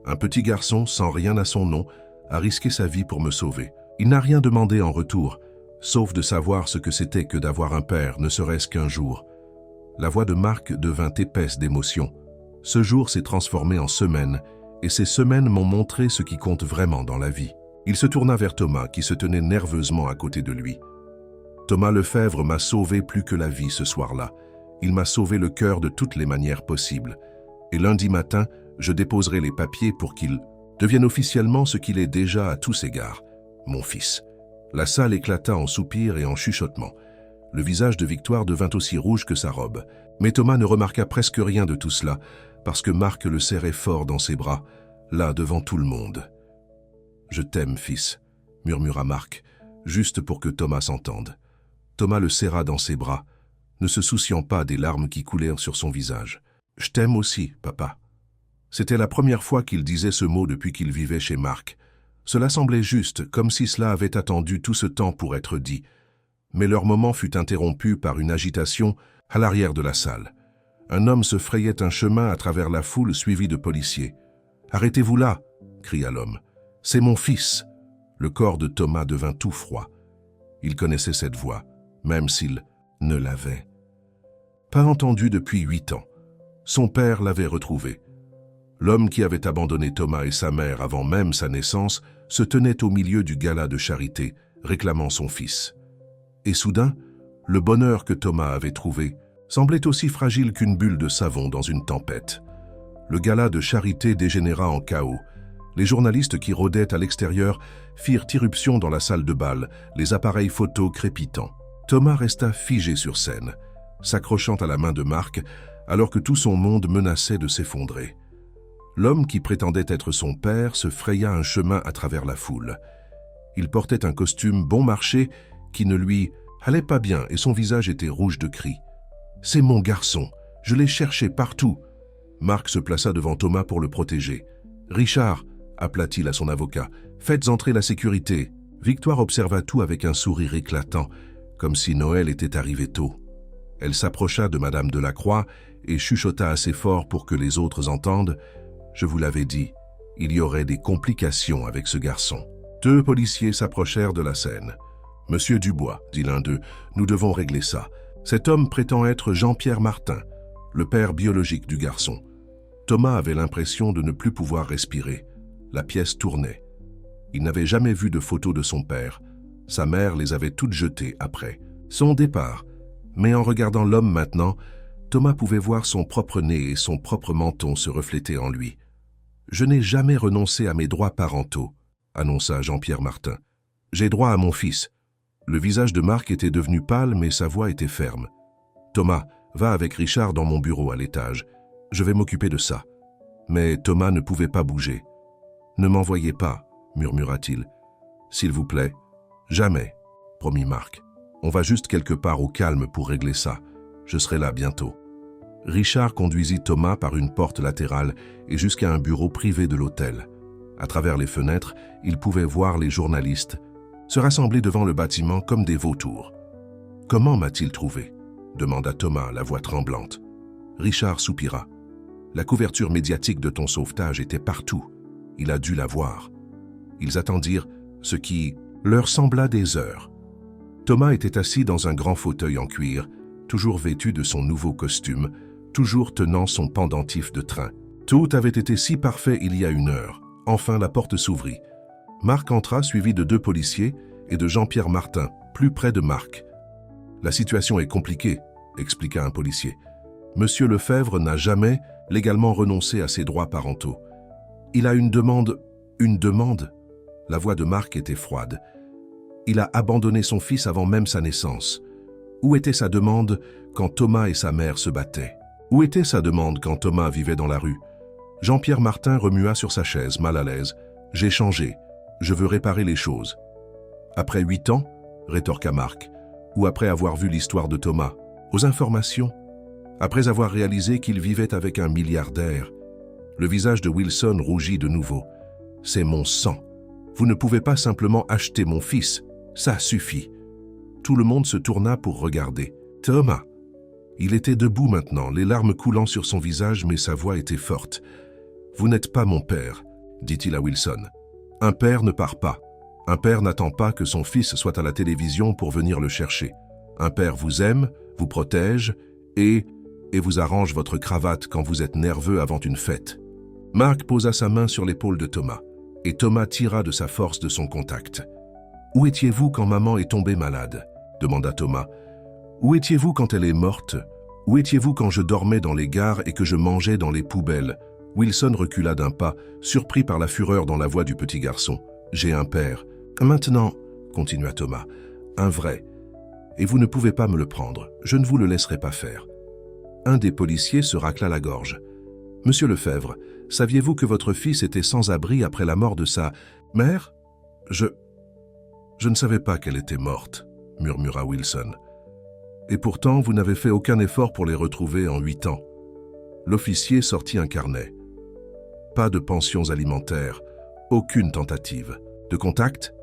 Un petit garçon, sans rien à son nom, a risqué sa vie pour me sauver. Il n'a rien demandé en retour, sauf de savoir ce que c'était que d'avoir un père, ne serait-ce qu'un jour. » La voix de Marc devint épaisse d'émotion. Ce jour s'est transformé en semaine, et ces semaines m'ont montré ce qui compte vraiment dans la vie. Il se tourna vers Thomas, qui se tenait nerveusement à côté de lui. « Thomas Lefebvre m'a sauvé plus que la vie ce soir-là. Il m'a sauvé le cœur de toutes les manières possibles. Et lundi matin, je déposerai les papiers pour qu'il devienne officiellement ce qu'il est déjà à tous égards, mon fils. » La salle éclata en soupirs et en chuchotements. Le visage de Victoire devint aussi rouge que sa robe. Mais Thomas ne remarqua presque rien de tout cela, parce que Marc le serrait fort dans ses bras, là devant tout le monde. « Je t'aime, fils, » murmura Marc, juste pour que Thomas s'entende. Thomas le serra dans ses bras, ne se souciant pas des larmes qui coulèrent sur son visage. « Je t'aime aussi, papa. » C'était la première fois qu'il disait ce mot depuis qu'il vivait chez Marc. Cela semblait juste, comme si cela avait attendu tout ce temps pour être dit. Mais leur moment fut interrompu par une agitation à l'arrière de la salle. Un homme se frayait un chemin à travers la foule suivi de policiers. « Arrêtez-vous là !» cria l'homme. « C'est mon fils !» Le corps de Thomas devint tout froid. Il connaissait cette voix, même s'il ne l'avait pas entendue depuis 8 ans. Son père l'avait retrouvé. L'homme qui avait abandonné Thomas et sa mère avant même sa naissance se tenait au milieu du gala de charité, réclamant son fils. Et soudain, le bonheur que Thomas avait trouvé semblait aussi fragile qu'une bulle de savon dans une tempête. Le gala de charité dégénéra en chaos. Les journalistes qui rôdaient à l'extérieur firent irruption dans la salle de bal, les appareils photos crépitants. Thomas resta figé sur scène, s'accrochant à la main de Marc, alors que tout son monde menaçait de s'effondrer. L'homme qui prétendait être son père se fraya un chemin à travers la foule. Il portait un costume bon marché qui ne lui allait pas bien et son visage était rouge de cris. « C'est mon garçon, je l'ai cherché partout !» Marc se plaça devant Thomas pour le protéger. « Richard !» appela-t-il à son avocat. « Faites entrer la sécurité !» Victoire observa tout avec un sourire éclatant, comme si Noël était arrivé tôt. Elle s'approcha de Madame Delacroix et chuchota assez fort pour que les autres entendent. « Je vous l'avais dit, il y aurait des complications avec ce garçon. » 2 policiers s'approchèrent de la scène. « Monsieur Dubois, dit l'un d'eux, nous devons régler ça. Cet homme prétend être Jean-Pierre Martin, le père biologique du garçon. » Thomas avait l'impression de ne plus pouvoir respirer. La pièce tournait. Il n'avait jamais vu de photos de son père. Sa mère les avait toutes jetées après. Son départ. Mais en regardant l'homme maintenant, Thomas pouvait voir son propre nez et son propre menton se refléter en lui. « Je n'ai jamais renoncé à mes droits parentaux, » annonça Jean-Pierre Martin. « J'ai droit à mon fils. » Le visage de Marc était devenu pâle, mais sa voix était ferme. « Thomas, va avec Richard dans mon bureau à l'étage. Je vais m'occuper de ça. » Mais Thomas ne pouvait pas bouger. « Ne m'envoyez pas, » murmura-t-il. « S'il vous plaît. »« Jamais, » promit Marc. « On va juste quelque part au calme pour régler ça. Je serai là bientôt. » Richard conduisit Thomas par une porte latérale et jusqu'à un bureau privé de l'hôtel. À travers les fenêtres, il pouvait voir les journalistes se rassembler devant le bâtiment comme des vautours. « Comment m'a-t-il trouvé ?» demanda Thomas, la voix tremblante. Richard soupira. « La couverture médiatique de ton sauvetage était partout. Il a dû la voir. » Ils attendirent, ce qui leur sembla des heures. Thomas était assis dans un grand fauteuil en cuir, toujours vêtu de son nouveau costume, toujours tenant son pendentif de train. Tout avait été si parfait il y a 1 heure. Enfin, la porte s'ouvrit. Marc entra, suivi de 2 policiers et de Jean-Pierre Martin, plus près de Marc. « La situation est compliquée, » expliqua un policier. « Monsieur Lefebvre n'a jamais légalement renoncé à ses droits parentaux. Il a une demande... » « Une demande ?» La voix de Marc était froide. « Il a abandonné son fils avant même sa naissance. Où était sa demande quand Thomas et sa mère se battaient? Où était sa demande quand Thomas vivait dans la rue ?» Jean-Pierre Martin remua sur sa chaise, mal à l'aise. « J'ai changé. Je veux réparer les choses. »« Après 8 ans ?» rétorqua Marc. « Ou après avoir vu l'histoire de Thomas? Aux informations? Après avoir réalisé qu'il vivait avec un milliardaire ?» Le visage de Wilson rougit de nouveau. « C'est mon sang. Vous ne pouvez pas simplement acheter mon fils. Ça suffit. » Tout le monde se tourna pour regarder. « Thomas !» Il était debout maintenant, les larmes coulant sur son visage, mais sa voix était forte. « Vous n'êtes pas mon père, » dit-il à Wilson. « Un père ne part pas. Un père n'attend pas que son fils soit à la télévision pour venir le chercher. Un père vous aime, vous protège et vous arrange votre cravate quand vous êtes nerveux avant une fête. » Marc posa sa main sur l'épaule de Thomas, et Thomas tira de sa force de son contact. « Où étiez-vous quand maman est tombée malade ?» demanda Thomas. « Où étiez-vous quand elle est morte? Où étiez-vous quand je dormais dans les gares et que je mangeais dans les poubelles ?» Wilson recula d'un pas, surpris par la fureur dans la voix du petit garçon. « J'ai un père. Maintenant, » continua Thomas, « un vrai. Et vous ne pouvez pas me le prendre. Je ne vous le laisserai pas faire. » Un des policiers se racla la gorge. « Monsieur Lefebvre, saviez-vous que votre fils était sans abri après la mort de sa mère ? » Je ne savais pas qu'elle était morte, » murmura Wilson. « Et pourtant, vous n'avez fait aucun effort pour les retrouver en 8 ans. » L'officier sortit un carnet. Pas de pensions alimentaires, aucune tentative. De contact ?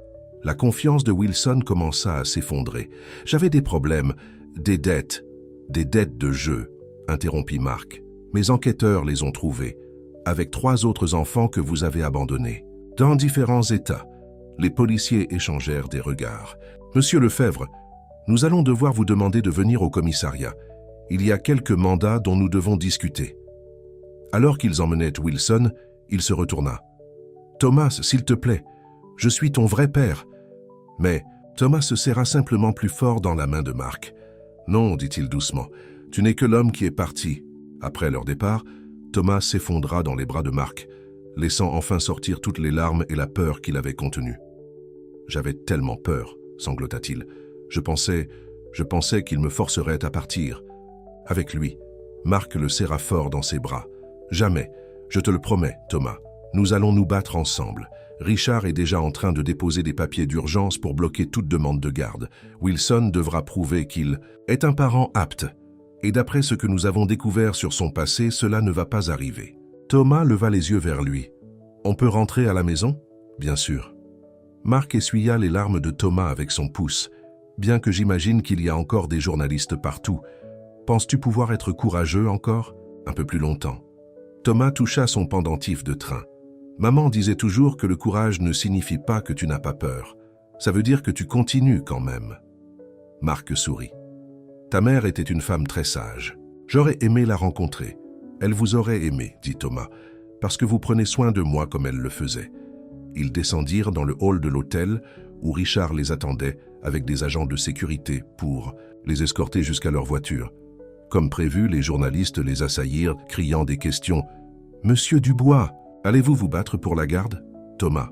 La confiance de Wilson commença à s'effondrer. « J'avais des problèmes, des dettes de jeu, » interrompit Marc. « Mes enquêteurs les ont trouvés, avec 3 autres enfants que vous avez abandonnés. Dans différents états. » Les policiers échangèrent des regards. « Monsieur Lefebvre, nous allons devoir vous demander de venir au commissariat. Il y a quelques mandats dont nous devons discuter. » Alors qu'ils emmenaient Wilson, il se retourna. « Thomas, s'il te plaît, je suis ton vrai père. » Mais Thomas se serra simplement plus fort dans la main de Marc. « Non, dit-il doucement, Tu n'es que l'homme qui est parti. » Après leur départ, Thomas s'effondra dans les bras de Marc, laissant enfin sortir toutes les larmes et la peur qu'il avait contenues. « J'avais tellement peur, » sanglota-t-il. « Je pensais qu'il me forcerait à partir. » Avec lui, Marc le serra fort dans ses bras. « Jamais, je te le promets, Thomas. Nous allons nous battre ensemble. Richard est déjà en train de déposer des papiers d'urgence pour bloquer toute demande de garde. Wilson devra prouver qu'il est un parent apte. Et d'après ce que nous avons découvert sur son passé, cela ne va pas arriver. » Thomas leva les yeux vers lui. « On peut rentrer à la maison ?»« Bien sûr. » Marc essuya les larmes de Thomas avec son pouce. « Bien que j'imagine qu'il y a encore des journalistes partout. Penses-tu pouvoir être courageux encore ? Un peu plus longtemps. » Thomas toucha son pendentif de train. « Maman disait toujours que le courage ne signifie pas que tu n'as pas peur. Ça veut dire que tu continues quand même. » Marc sourit. « Ta mère était une femme très sage. J'aurais aimé la rencontrer. Elle vous aurait aimé, dit Thomas, parce que vous prenez soin de moi comme elle le faisait. » Ils descendirent dans le hall de l'hôtel où Richard les attendait avec des agents de sécurité pour les escorter jusqu'à leur voiture. Comme prévu, les journalistes les assaillirent, criant des questions. « Monsieur Dubois, allez-vous vous battre pour la garde ? Thomas,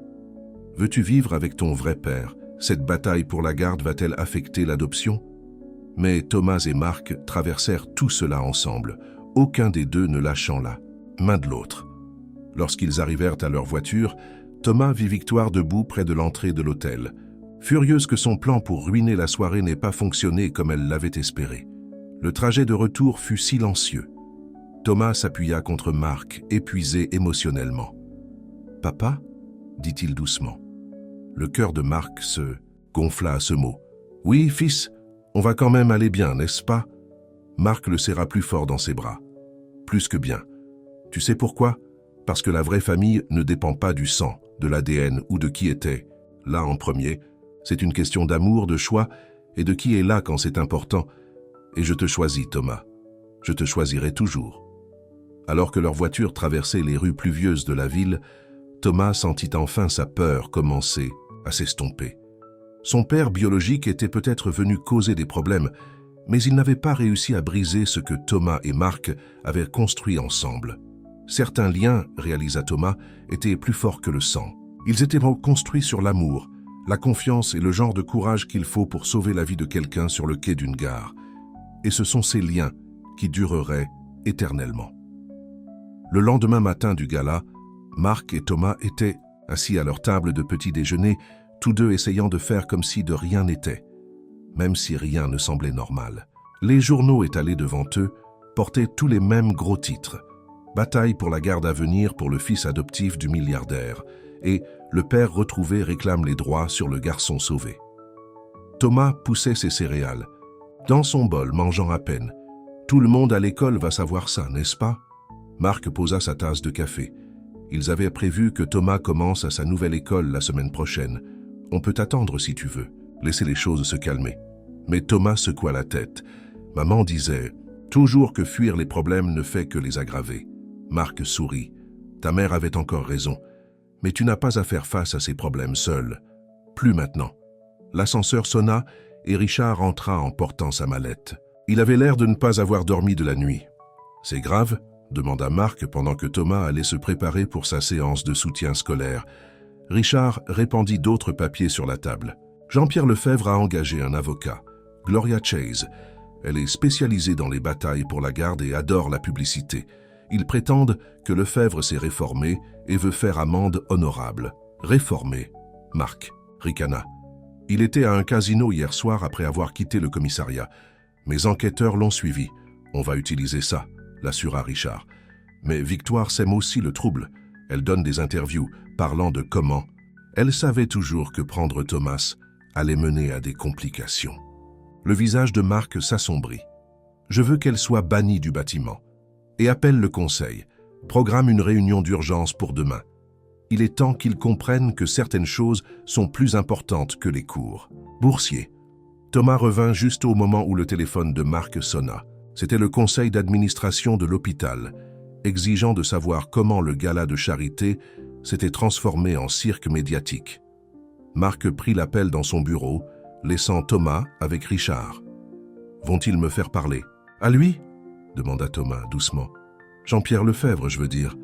veux-tu vivre avec ton vrai père ? Cette bataille pour la garde va-t-elle affecter l'adoption ?» Mais Thomas et Marc traversèrent tout cela ensemble, aucun des deux ne lâchant la main de l'autre. Lorsqu'ils arrivèrent à leur voiture, Thomas vit Victoire debout près de l'entrée de l'hôtel, furieuse que son plan pour ruiner la soirée n'ait pas fonctionné comme elle l'avait espéré. Le trajet de retour fut silencieux. Thomas s'appuya contre Marc, épuisé émotionnellement. « Papa ?» dit-il doucement. Le cœur de Marc se gonfla à ce mot. « Oui, fils, on va quand même aller bien, n'est-ce pas ?» Marc le serra plus fort dans ses bras. « Plus que bien. Tu sais pourquoi ? Parce que la vraie famille ne dépend pas du sang, de l'ADN ou de qui était. Là en premier, c'est une question d'amour, de choix et de qui est là quand c'est important. Et je te choisis, Thomas. Je te choisirai toujours. » Alors que leur voiture traversait les rues pluvieuses de la ville, Thomas sentit enfin sa peur commencer à s'estomper. Son père biologique était peut-être venu causer des problèmes, mais il n'avait pas réussi à briser ce que Thomas et Marc avaient construit ensemble. Certains liens, réalisa Thomas, étaient plus forts que le sang. Ils étaient construits sur l'amour, la confiance et le genre de courage qu'il faut pour sauver la vie de quelqu'un sur le quai d'une gare. Et ce sont ces liens qui dureraient éternellement. Le lendemain matin du gala, Marc et Thomas étaient assis à leur table de petit déjeuner, tous deux essayant de faire comme si de rien n'était, même si rien ne semblait normal. Les journaux étalés devant eux portaient tous les mêmes gros titres. Bataille pour la garde à venir pour le fils adoptif du milliardaire, et le père retrouvé réclame les droits sur le garçon sauvé. Thomas poussait ses céréales, dans son bol, mangeant à peine. Tout le monde à l'école va savoir ça, n'est-ce pas? Marc posa sa tasse de café. Ils avaient prévu que Thomas commence à sa nouvelle école la semaine prochaine. On peut attendre si tu veux, laisser les choses se calmer. Mais Thomas secoua la tête. Maman disait toujours que fuir les problèmes ne fait que les aggraver. Marc sourit. Ta mère avait encore raison. Mais tu n'as pas à faire face à ces problèmes seul. Plus maintenant. L'ascenseur sonna et Richard entra en portant sa mallette. Il avait l'air de ne pas avoir dormi de la nuit. C'est grave ? Demanda Marc pendant que Thomas allait se préparer pour sa séance de soutien scolaire. Richard répandit d'autres papiers sur la table. Jean-Pierre Lefebvre a engagé un avocat, Gloria Chase. Elle est spécialisée dans les batailles pour la garde et adore la publicité. Ils prétendent que Lefebvre s'est réformé et veut faire amende honorable. Réformé, Marc ricana. Il était à un casino hier soir après avoir quitté le commissariat. Mes enquêteurs l'ont suivi. On va utiliser ça, l'assura Richard. Mais Victoire sème aussi le trouble. Elle donne des interviews, parlant de comment. Elle savait toujours que prendre Thomas allait mener à des complications. Le visage de Marc s'assombrit. Je veux qu'elle soit bannie du bâtiment. Et appelle le conseil. Programme une réunion d'urgence pour demain. Il est temps qu'ils comprennent que certaines choses sont plus importantes que les cours. Boursier. Thomas revint juste au moment où le téléphone de Marc sonna. C'était le conseil d'administration de l'hôpital, exigeant de savoir comment le gala de charité s'était transformé en cirque médiatique. Marc prit l'appel dans son bureau, laissant Thomas avec Richard. Vont-ils me faire parler? À lui? demanda Thomas doucement. Jean-Pierre Lefebvre, je veux dire.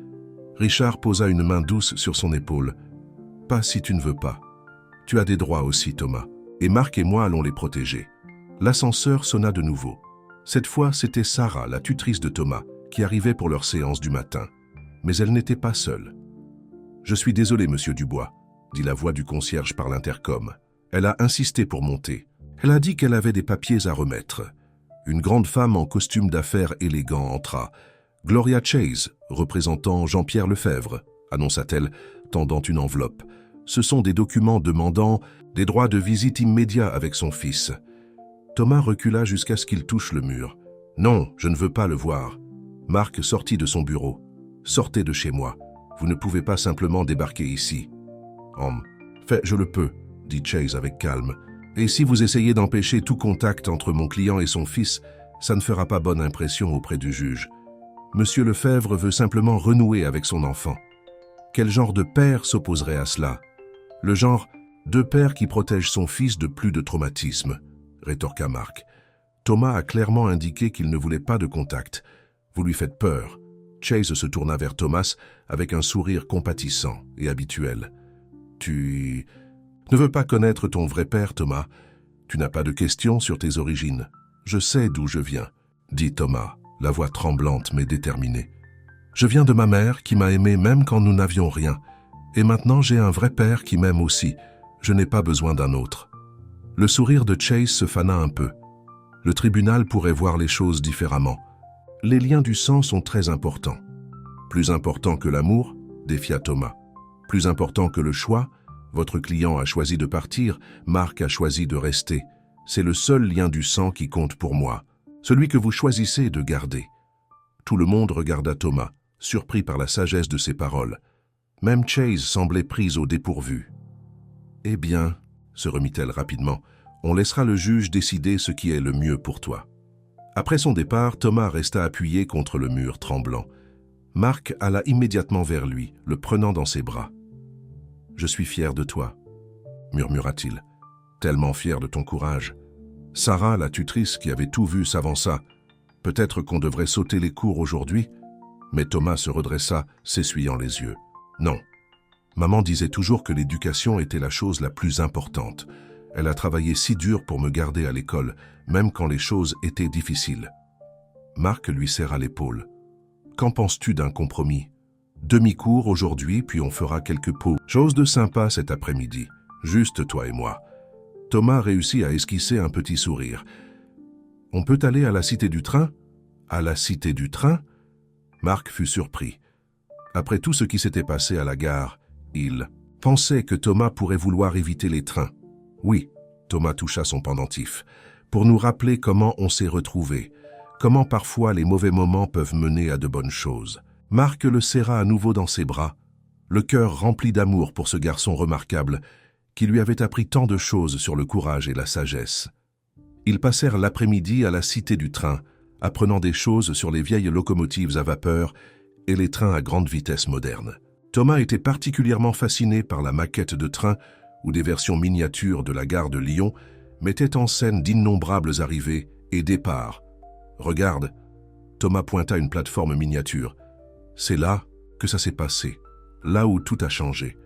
Richard posa une main douce sur son épaule. Pas si tu ne veux pas. Tu as des droits aussi, Thomas. Et Marc et moi allons les protéger. L'ascenseur sonna de nouveau. Cette fois, c'était Sarah, la tutrice de Thomas, qui arrivait pour leur séance du matin. Mais elle n'était pas seule. « Je suis désolé, monsieur Dubois », dit la voix du concierge par l'intercom. Elle a insisté pour monter. Elle a dit qu'elle avait des papiers à remettre. Une grande femme en costume d'affaires élégant entra. « Gloria Chase, représentant Jean-Pierre Lefebvre », annonça-t-elle, tendant une enveloppe. « Ce sont des documents demandant des droits de visite immédiats avec son fils. » Thomas recula jusqu'à ce qu'il touche le mur. « Non, je ne veux pas le voir. » Marc sortit de son bureau. « Sortez de chez moi. Vous ne pouvez pas simplement débarquer ici. »« Fait, je le peux, » dit Chase avec calme. « Et si vous essayez d'empêcher tout contact entre mon client et son fils, ça ne fera pas bonne impression auprès du juge. Monsieur Lefebvre veut simplement renouer avec son enfant. Quel genre de père s'opposerait à cela? Le genre de père qui protège son fils de plus de traumatisme, rétorqua Marc. Thomas a clairement indiqué qu'il ne voulait pas de contact. Vous lui faites peur. Chase se tourna vers Thomas avec un sourire compatissant et habituel. Tu ne veux pas connaître ton vrai père, Thomas. Tu n'as pas de questions sur tes origines. Je sais d'où je viens, dit Thomas, la voix tremblante mais déterminée. Je viens de ma mère qui m'a aimé même quand nous n'avions rien. Et maintenant j'ai un vrai père qui m'aime aussi. Je n'ai pas besoin d'un autre. Le sourire de Chase se fana un peu. Le tribunal pourrait voir les choses différemment. Les liens du sang sont très importants. Plus important que l'amour, défia Thomas. Plus important que le choix, votre client a choisi de partir, Marc a choisi de rester. C'est le seul lien du sang qui compte pour moi, celui que vous choisissez de garder. Tout le monde regarda Thomas, surpris par la sagesse de ses paroles. Même Chase semblait prise au dépourvu. « Eh bien, » se remit-elle rapidement, « on laissera le juge décider ce qui est le mieux pour toi. » Après son départ, Thomas resta appuyé contre le mur, tremblant. Marc alla immédiatement vers lui, le prenant dans ses bras. « Je suis fier de toi, » murmura-t-il, « tellement fier de ton courage. » Sarah, la tutrice qui avait tout vu, s'avança. « Peut-être qu'on devrait sauter les cours aujourd'hui ?» Mais Thomas se redressa, s'essuyant les yeux. « Non. Maman disait toujours que l'éducation était la chose la plus importante. Elle a travaillé si dur pour me garder à l'école, même quand les choses étaient difficiles. » Marc lui serra l'épaule. « Qu'en penses-tu d'un compromis? Demi-cours aujourd'hui, puis on fera quelques pots. Chose de sympa cet après-midi, juste toi et moi. » Thomas réussit à esquisser un petit sourire. « On peut aller à la Cité du Train ?»« À la Cité du Train ?» Marc fut surpris. Après tout ce qui s'était passé à la gare, il pensait que Thomas pourrait vouloir éviter les trains. Oui, Thomas toucha son pendentif, pour nous rappeler comment on s'est retrouvés, comment parfois les mauvais moments peuvent mener à de bonnes choses. Marc le serra à nouveau dans ses bras, le cœur rempli d'amour pour ce garçon remarquable qui lui avait appris tant de choses sur le courage et la sagesse. Ils passèrent l'après-midi à la Cité du Train, apprenant des choses sur les vieilles locomotives à vapeur et les trains à grande vitesse modernes. Thomas était particulièrement fasciné par la maquette de train où des versions miniatures de la gare de Lyon mettaient en scène d'innombrables arrivées et départs. « Regarde !» Thomas pointa une plateforme miniature. « C'est là que ça s'est passé, là où tout a changé. »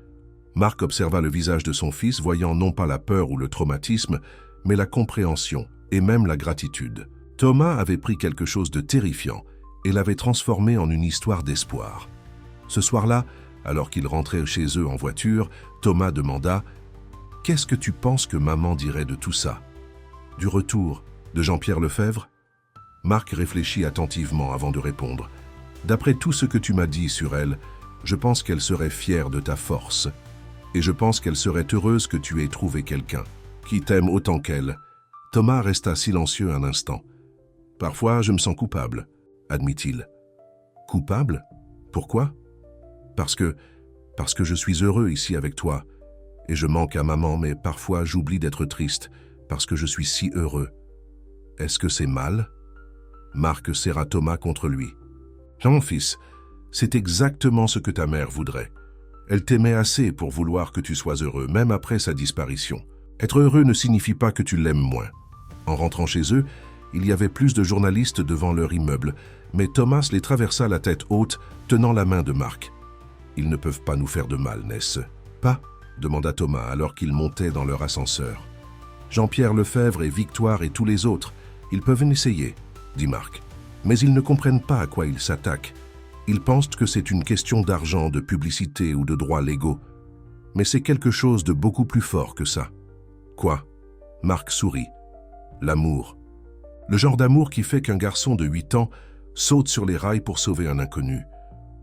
Marc observa le visage de son fils, voyant non pas la peur ou le traumatisme, mais la compréhension et même la gratitude. Thomas avait pris quelque chose de terrifiant et l'avait transformé en une histoire d'espoir. Ce soir-là, alors qu'ils rentraient chez eux en voiture, Thomas demanda « Qu'est-ce que tu penses que maman dirait de tout ça? Du retour de Jean-Pierre Lefebvre ?» Marc réfléchit attentivement avant de répondre. « D'après tout ce que tu m'as dit sur elle, je pense qu'elle serait fière de ta force. Et je pense qu'elle serait heureuse que tu aies trouvé quelqu'un qui t'aime autant qu'elle. » Thomas resta silencieux un instant. « Parfois, je me sens coupable, » admit-il. « Coupable? Pourquoi? » Parce que je suis heureux ici avec toi. Et je manque à maman, mais parfois j'oublie d'être triste, parce que je suis si heureux. Est-ce que c'est mal? Marc serra Thomas contre lui. « Non, fils, c'est exactement ce que ta mère voudrait. Elle t'aimait assez pour vouloir que tu sois heureux, même après sa disparition. Être heureux ne signifie pas que tu l'aimes moins. » En rentrant chez eux, Il y avait plus de journalistes devant leur immeuble, mais Thomas les traversa la tête haute, tenant la main de Marc. « Ils ne peuvent pas nous faire de mal, n'est-ce pas ?» demanda Thomas alors qu'ils montaient dans leur ascenseur. « Jean-Pierre Lefebvre et Victoire et tous les autres, ils peuvent essayer, » dit Marc. « Mais ils ne comprennent pas à quoi ils s'attaquent. Ils pensent que c'est une question d'argent, de publicité ou de droits légaux. Mais c'est quelque chose de beaucoup plus fort que ça. » « Quoi ?» Marc sourit. « L'amour. Le genre d'amour qui fait qu'un garçon de 8 ans saute sur les rails pour sauver un inconnu.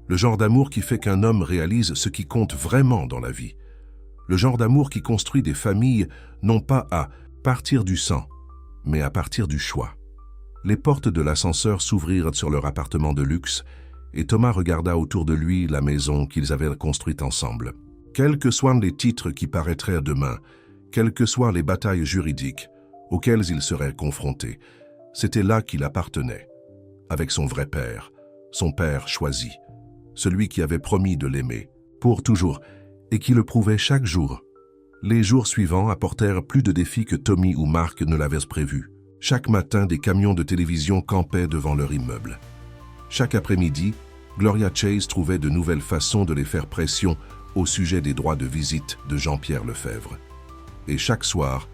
Le genre d'amour qui fait qu'un homme réalise ce qui compte vraiment dans la vie. Le genre d'amour qui construit des familles non pas à partir du sang, mais à partir du choix. » Les portes de l'ascenseur s'ouvrirent sur leur appartement de luxe et Thomas regarda autour de lui la maison qu'ils avaient construite ensemble. Quels que soient les titres qui paraîtraient demain, quelles que soient les batailles juridiques auxquelles il serait confronté, c'était là qu'il appartenait, avec son vrai père, son père choisi, celui qui avait promis de l'aimer, pour toujours, et qui le prouvait chaque jour. Les jours suivants apportèrent plus de défis que Tommy ou Marc ne l'avaient prévu. Chaque matin, des camions de télévision campaient devant leur immeuble. Chaque après-midi, Gloria Chase trouvait de nouvelles façons de les faire pression au sujet des droits de visite de Jean-Pierre Lefebvre. Et chaque soir,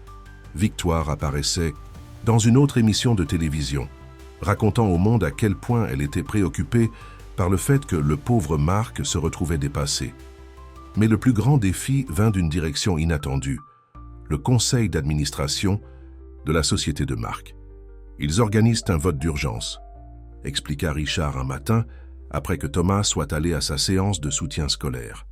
Victoire apparaissait dans une autre émission de télévision, racontant au monde à quel point elle était préoccupée par le fait que le pauvre Marc se retrouvait dépassé. Mais le plus grand défi vint d'une direction inattendue, le conseil d'administration de la société de Marc. Ils organisent un vote d'urgence, expliqua Richard un matin après que Thomas soit allé à sa séance de soutien scolaire.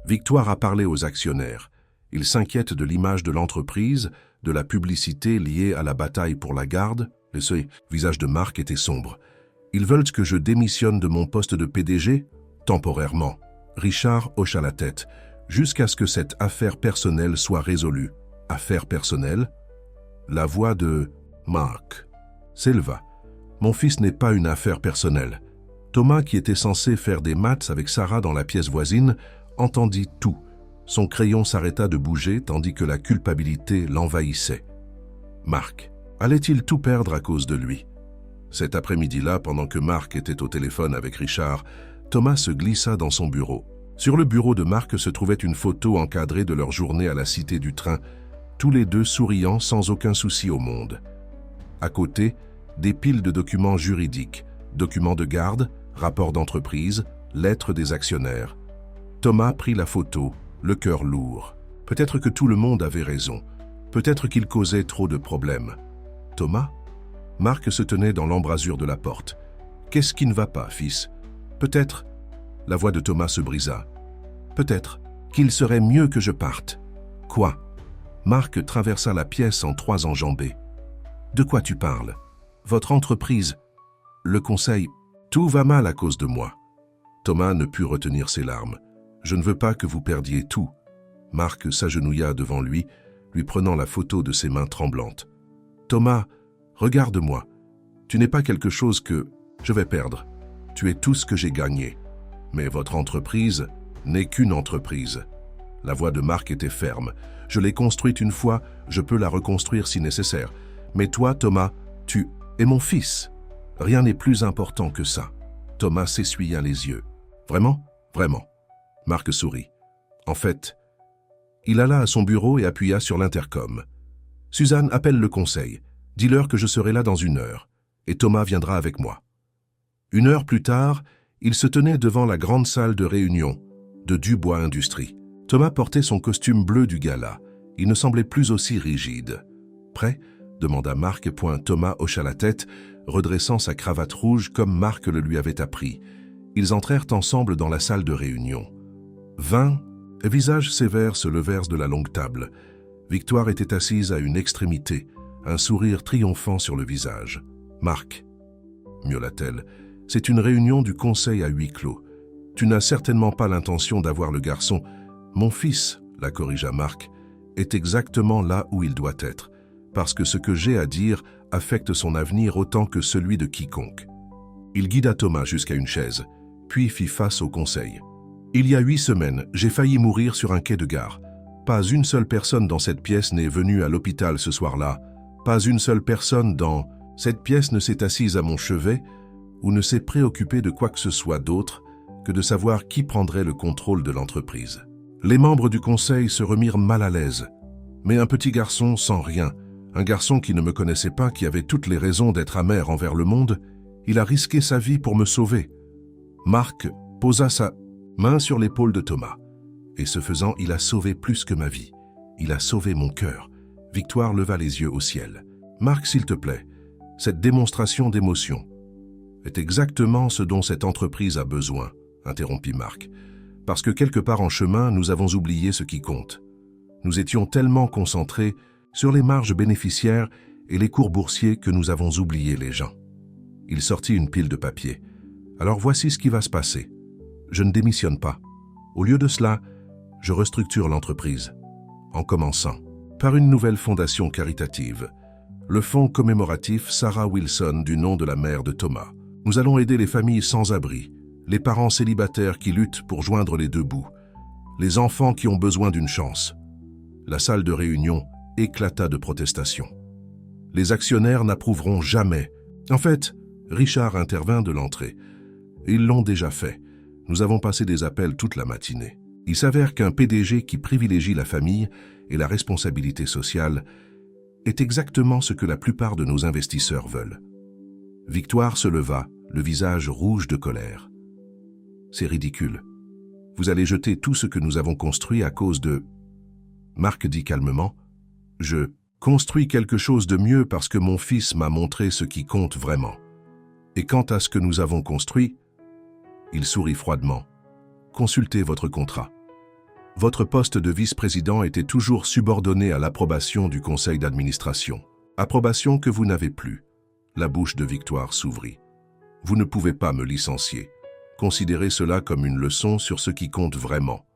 Victoire a parlé aux actionnaires. Ils s'inquiètent de l'image de l'entreprise, de la publicité liée à la bataille pour la garde. Le visage de Marc était sombre. Ils veulent que je démissionne de mon poste de PDG, temporairement. Richard hocha la tête, jusqu'à ce que cette affaire personnelle soit résolue. Affaire personnelle? La voix de Marc s'éleva. Mon fils n'est pas une affaire personnelle. Thomas, qui était censé faire des maths avec Sarah dans la pièce voisine, entendit tout. Son crayon s'arrêta de bouger tandis que la culpabilité l'envahissait. Marc, allait-il tout perdre à cause de lui? Cet après-midi-là, pendant que Marc était au téléphone avec Richard, Thomas se glissa dans son bureau. Sur le bureau de Marc se trouvait une photo encadrée de leur journée à la Cité du Train, tous les deux souriant sans aucun souci au monde. À côté, des piles de documents juridiques, documents de garde, rapports d'entreprise, lettres des actionnaires. Thomas prit la photo, le cœur lourd. Peut-être que tout le monde avait raison. Peut-être qu'il causait trop de problèmes. Thomas? Marc se tenait dans l'embrasure de la porte. « Qu'est-ce qui ne va pas, fils? Peut-être... » La voix de Thomas se brisa. « Peut-être qu'il serait mieux que je parte. »« Quoi ?» Marc traversa la pièce en 3 enjambées. « De quoi tu parles? Votre entreprise? Le conseil? Tout va mal à cause de moi. » Thomas ne put retenir ses larmes. « Je ne veux pas que vous perdiez tout. » Marc s'agenouilla devant lui, lui prenant la photo de ses mains tremblantes. « Thomas, regarde-moi. Tu n'es pas quelque chose que je vais perdre. Tu es tout ce que j'ai gagné. Mais votre entreprise n'est qu'une entreprise. » La voix de Marc était ferme. « Je l'ai construite une fois, je peux la reconstruire si nécessaire. Mais toi, Thomas, tu es mon fils. Rien n'est plus important que ça. » Thomas s'essuya les yeux. « Vraiment? Vraiment. » Marc sourit. En fait, il alla à son bureau et appuya sur l'intercom. « Suzanne, appelle le conseil. Dis-leur que je serai là dans 1 heure, et Thomas viendra avec moi. » 1 heure plus tard, il se tenait devant la grande salle de réunion de Dubois Industries. Thomas portait son costume bleu du gala. Il ne semblait plus aussi rigide. « Prêt ?» demanda Marc, point. Thomas hocha la tête, redressant sa cravate rouge comme Marc le lui avait appris. Ils entrèrent ensemble dans la salle de réunion. 20 visages sévères se levèrent de la longue table. Victoire était assise à une extrémité, un sourire triomphant sur le visage. « Marc, » miaula-t-elle, « c'est une réunion du conseil à huis clos. Tu n'as certainement pas l'intention d'avoir le garçon. Mon fils, » la corrigea Marc, « est exactement là où il doit être, parce que ce que j'ai à dire affecte son avenir autant que celui de quiconque. » Il guida Thomas jusqu'à une chaise, puis fit face au conseil. « Il y a 8 semaines, j'ai failli mourir sur un quai de gare. Pas une seule personne dans cette pièce n'est venue à l'hôpital ce soir-là. Pas une seule personne dans Cette pièce ne s'est assise à mon chevet ou ne s'est préoccupée de quoi que ce soit d'autre que de savoir qui prendrait le contrôle de l'entreprise. Les membres du conseil se remirent mal à l'aise, mais un petit garçon sans rien, un garçon qui ne me connaissait pas, qui avait toutes les raisons d'être amer envers le monde, il a risqué sa vie pour me sauver. Marc posa sa main sur l'épaule de Thomas, et ce faisant, il a sauvé plus que ma vie. Il a sauvé mon cœur. Victoire leva les yeux au ciel. Marc, s'il te plaît, cette démonstration d'émotion est exactement ce dont cette entreprise a besoin, interrompit Marc, parce que quelque part en chemin, nous avons oublié ce qui compte. Nous étions tellement concentrés sur les marges bénéficiaires et les cours boursiers que nous avons oublié les gens. Il sortit une pile de papier. Alors voici ce qui va se passer. Je ne démissionne pas. Au lieu de cela, je restructure l'entreprise, en commençant par une nouvelle fondation caritative, le fonds commémoratif Sarah Wilson du nom de la mère de Thomas. Nous allons aider les familles sans abri, les parents célibataires qui luttent pour joindre les deux bouts, les enfants qui ont besoin d'une chance. La salle de réunion éclata de protestations. Les actionnaires n'approuveront jamais. En fait, Richard intervint de l'entrée. Ils l'ont déjà fait. Nous avons passé des appels toute la matinée. Il s'avère qu'un PDG qui privilégie la famille et la responsabilité sociale est exactement ce que la plupart de nos investisseurs veulent. Victoire se leva, le visage rouge de colère. C'est ridicule. Vous allez jeter tout ce que nous avons construit à cause de... Marc dit calmement, « Je construis quelque chose de mieux parce que mon fils m'a montré ce qui compte vraiment. Et quant à ce que nous avons construit, il sourit froidement. Consultez votre contrat. Votre poste de vice-président était toujours subordonné à l'approbation du conseil d'administration. Approbation que vous n'avez plus. » La bouche de Victoire s'ouvrit. « Vous ne pouvez pas me licencier. Considérez cela comme une leçon sur ce qui compte vraiment. »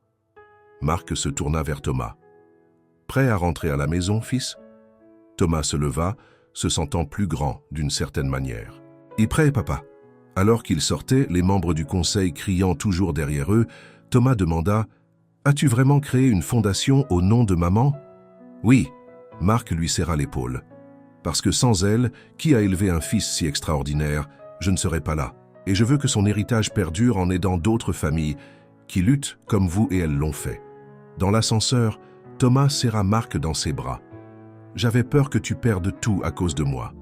Marc se tourna vers Thomas. « Prêt à rentrer à la maison, fils ?» Thomas se leva, se sentant plus grand d'une certaine manière. « Y prêt, papa ?» Alors qu'ils sortaient, les membres du conseil criant toujours derrière eux, Thomas demanda « As-tu vraiment créé une fondation au nom de maman ?» « Oui. » Marc lui serra l'épaule. « Parce que sans elle, qui a élevé un fils si extraordinaire, je ne serais pas là. Et je veux que son héritage perdure en aidant d'autres familles qui luttent comme vous et elles l'ont fait. » Dans l'ascenseur, Thomas serra Marc dans ses bras. « J'avais peur que tu perdes tout à cause de moi. »«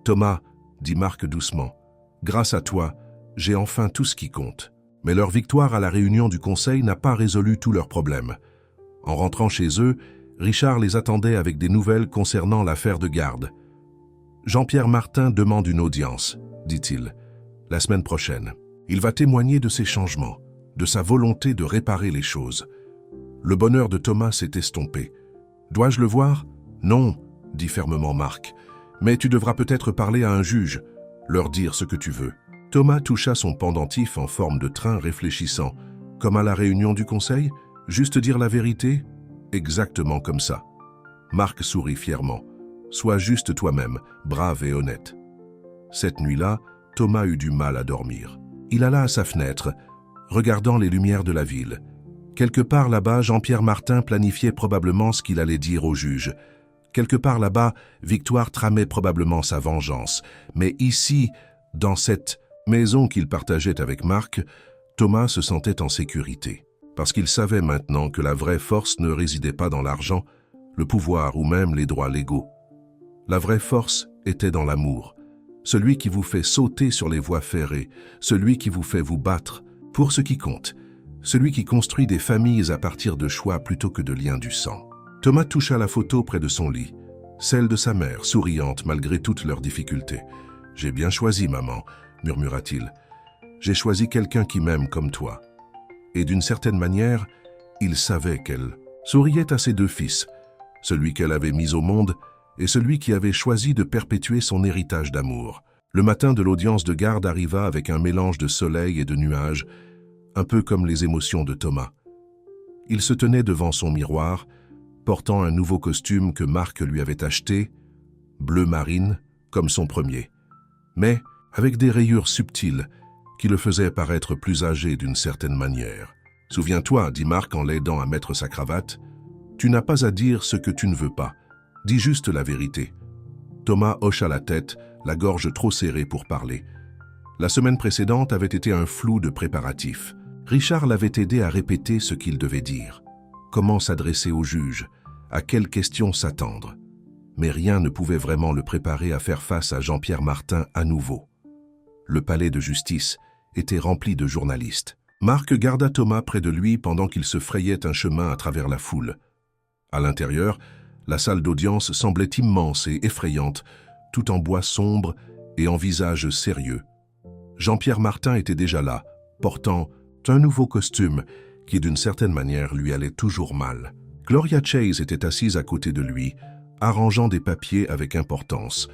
Thomas, » dit Marc doucement, « grâce à toi, j'ai enfin tout ce qui compte. » Mais leur victoire à la réunion du conseil n'a pas résolu tous leurs problèmes. En rentrant chez eux, Richard les attendait avec des nouvelles concernant l'affaire de garde. « Jean-Pierre Martin demande une audience, » dit-il, « la semaine prochaine. Il va témoigner de ses changements, de sa volonté de réparer les choses. » Le bonheur de Thomas s'est estompé. « Dois-je le voir ?»« Non, » dit fermement Marc, « mais tu devras peut-être parler à un juge, leur dire ce que tu veux. » Thomas toucha son pendentif en forme de train réfléchissant. « Comme à la réunion du conseil? Juste dire la vérité ?»« Exactement comme ça. » Marc sourit fièrement. « Sois juste toi-même, brave et honnête. » Cette nuit-là, Thomas eut du mal à dormir. Il alla à sa fenêtre, regardant les lumières de la ville. Quelque part là-bas, Jean-Pierre Martin planifiait probablement ce qu'il allait dire au juge. Quelque part là-bas, Victoire tramait probablement sa vengeance. Mais ici, dans cette maison qu'il partageait avec Marc, Thomas se sentait en sécurité. Parce qu'il savait maintenant que la vraie force ne résidait pas dans l'argent, le pouvoir ou même les droits légaux. La vraie force était dans l'amour. Celui qui vous fait sauter sur les voies ferrées, celui qui vous fait vous battre pour ce qui compte, celui qui construit des familles à partir de choix plutôt que de liens du sang. Thomas toucha la photo près de son lit, celle de sa mère, souriante malgré toutes leurs difficultés. « J'ai bien choisi, maman, » murmura-t-il. « J'ai choisi quelqu'un qui m'aime comme toi. » Et d'une certaine manière, il savait qu'elle souriait à ses deux fils, celui qu'elle avait mis au monde et celui qui avait choisi de perpétuer son héritage d'amour. Le matin de l'audience de garde arriva avec un mélange de soleil et de nuages, un peu comme les émotions de Thomas. Il se tenait devant son miroir, portant un nouveau costume que Marc lui avait acheté, bleu marine, comme son premier, mais avec des rayures subtiles qui le faisaient paraître plus âgé d'une certaine manière. « Souviens-toi, » dit Marc en l'aidant à mettre sa cravate, « tu n'as pas à dire ce que tu ne veux pas. Dis juste la vérité. » Thomas hocha la tête, la gorge trop serrée pour parler. La semaine précédente avait été un flou de préparatifs. Richard l'avait aidé à répéter ce qu'il devait dire. Comment s'adresser au juge? À quelles questions s'attendre? Mais rien ne pouvait vraiment le préparer à faire face à Jean-Pierre Martin à nouveau. Le palais de justice était rempli de journalistes. Marc garda Thomas près de lui pendant qu'il se frayait un chemin à travers la foule. À l'intérieur, la salle d'audience semblait immense et effrayante, tout en bois sombre et en visage sérieux. Jean-Pierre Martin était déjà là, portant un nouveau costume qui, d'une certaine manière, lui allait toujours mal. Gloria Chase était assise à côté de lui, arrangeant des papiers avec importance.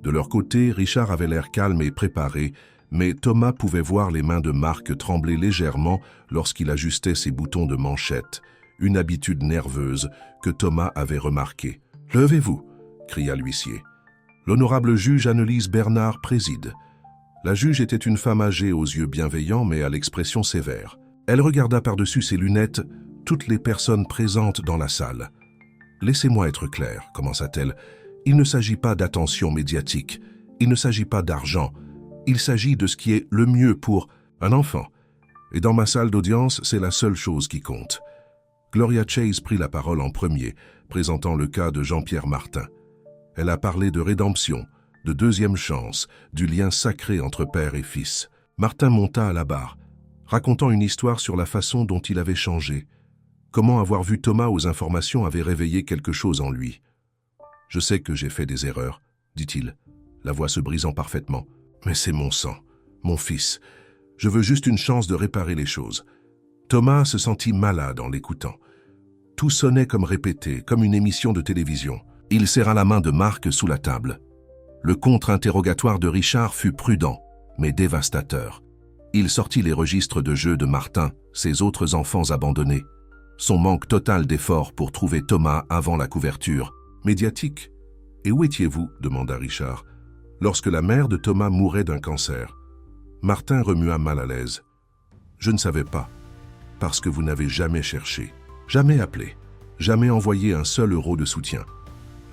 De leur côté, Richard avait l'air calme et préparé, mais Thomas pouvait voir les mains de Marc trembler légèrement lorsqu'il ajustait ses boutons de manchette, une habitude nerveuse que Thomas avait remarquée. « Levez-vous » cria l'huissier. L'honorable juge Annelise Bernard préside. La juge était une femme âgée aux yeux bienveillants mais à l'expression sévère. Elle regarda par-dessus ses lunettes toutes les personnes présentes dans la salle. « Laissez-moi être clair, commença-t-elle. Il ne s'agit pas d'attention médiatique, il ne s'agit pas d'argent. Il s'agit de ce qui est le mieux pour un enfant. Et dans ma salle d'audience, c'est la seule chose qui compte. » Gloria Chase prit la parole en premier, présentant le cas de Jean-Pierre Martin. Elle a parlé de rédemption, de deuxième chance, du lien sacré entre père et fils. Martin monta à la barre, racontant une histoire sur la façon dont il avait changé. Comment avoir vu Thomas aux informations avait réveillé quelque chose en lui. « Je sais que j'ai fait des erreurs, » dit-il, la voix se brisant parfaitement. « Mais c'est mon sang, mon fils. Je veux juste une chance de réparer les choses. » Thomas se sentit malade en l'écoutant. Tout sonnait comme répété, comme une émission de télévision. Il serra la main de Marc sous la table. Le contre-interrogatoire de Richard fut prudent, mais dévastateur. Il sortit les registres de jeu de Martin, ses autres enfants abandonnés. Son manque total d'efforts pour trouver Thomas avant la couverture médiatique. « Et où étiez-vous » demanda Richard. « Lorsque la mère de Thomas mourait d'un cancer. » Martin remua mal à l'aise. « Je ne savais pas, parce que vous n'avez jamais cherché, jamais appelé, jamais envoyé un seul euro de soutien. »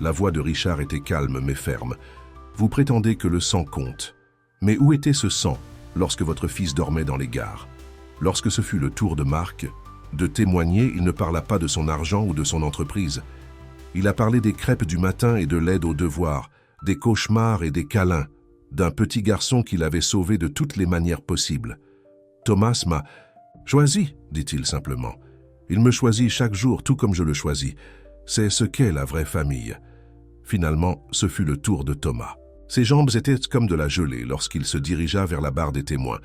La voix de Richard était calme mais ferme. « Vous prétendez que le sang compte. Mais où était ce sang lorsque votre fils dormait dans les gares? » Lorsque ce fut le tour de Marc de témoigner, il ne parla pas de son argent ou de son entreprise. Il a parlé des crêpes du matin et de l'aide aux devoirs, des cauchemars et des câlins, d'un petit garçon qu'il avait sauvé de toutes les manières possibles. « Thomas m'a choisi, dit-il simplement. Il me choisit chaque jour tout comme je le choisis. C'est ce qu'est la vraie famille. » Finalement, ce fut le tour de Thomas. Ses jambes étaient comme de la gelée lorsqu'il se dirigea vers la barre des témoins.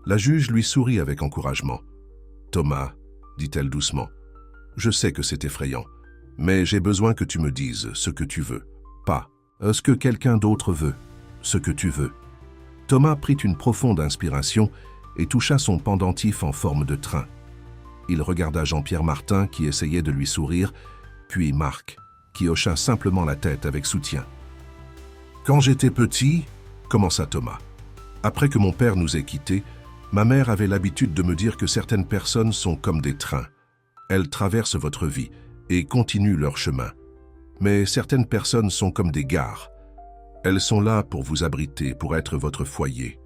La juge lui sourit avec encouragement. « Thomas, » dit-elle doucement, « je sais que c'est effrayant, mais j'ai besoin que tu me dises ce que tu veux. Pas ce que quelqu'un d'autre veut, ce que tu veux. » Thomas prit une profonde inspiration et toucha son pendentif en forme de train. Il regarda Jean-Pierre Martin qui essayait de lui sourire, puis Marc, qui hocha simplement la tête avec soutien. « Quand j'étais petit, » commença Thomas, « après que mon père nous ait quittés, ma mère avait l'habitude de me dire que certaines personnes sont comme des trains. Elles traversent votre vie et continuent leur chemin. Mais certaines personnes sont comme des gares. Elles sont là pour vous abriter, pour être votre foyer. »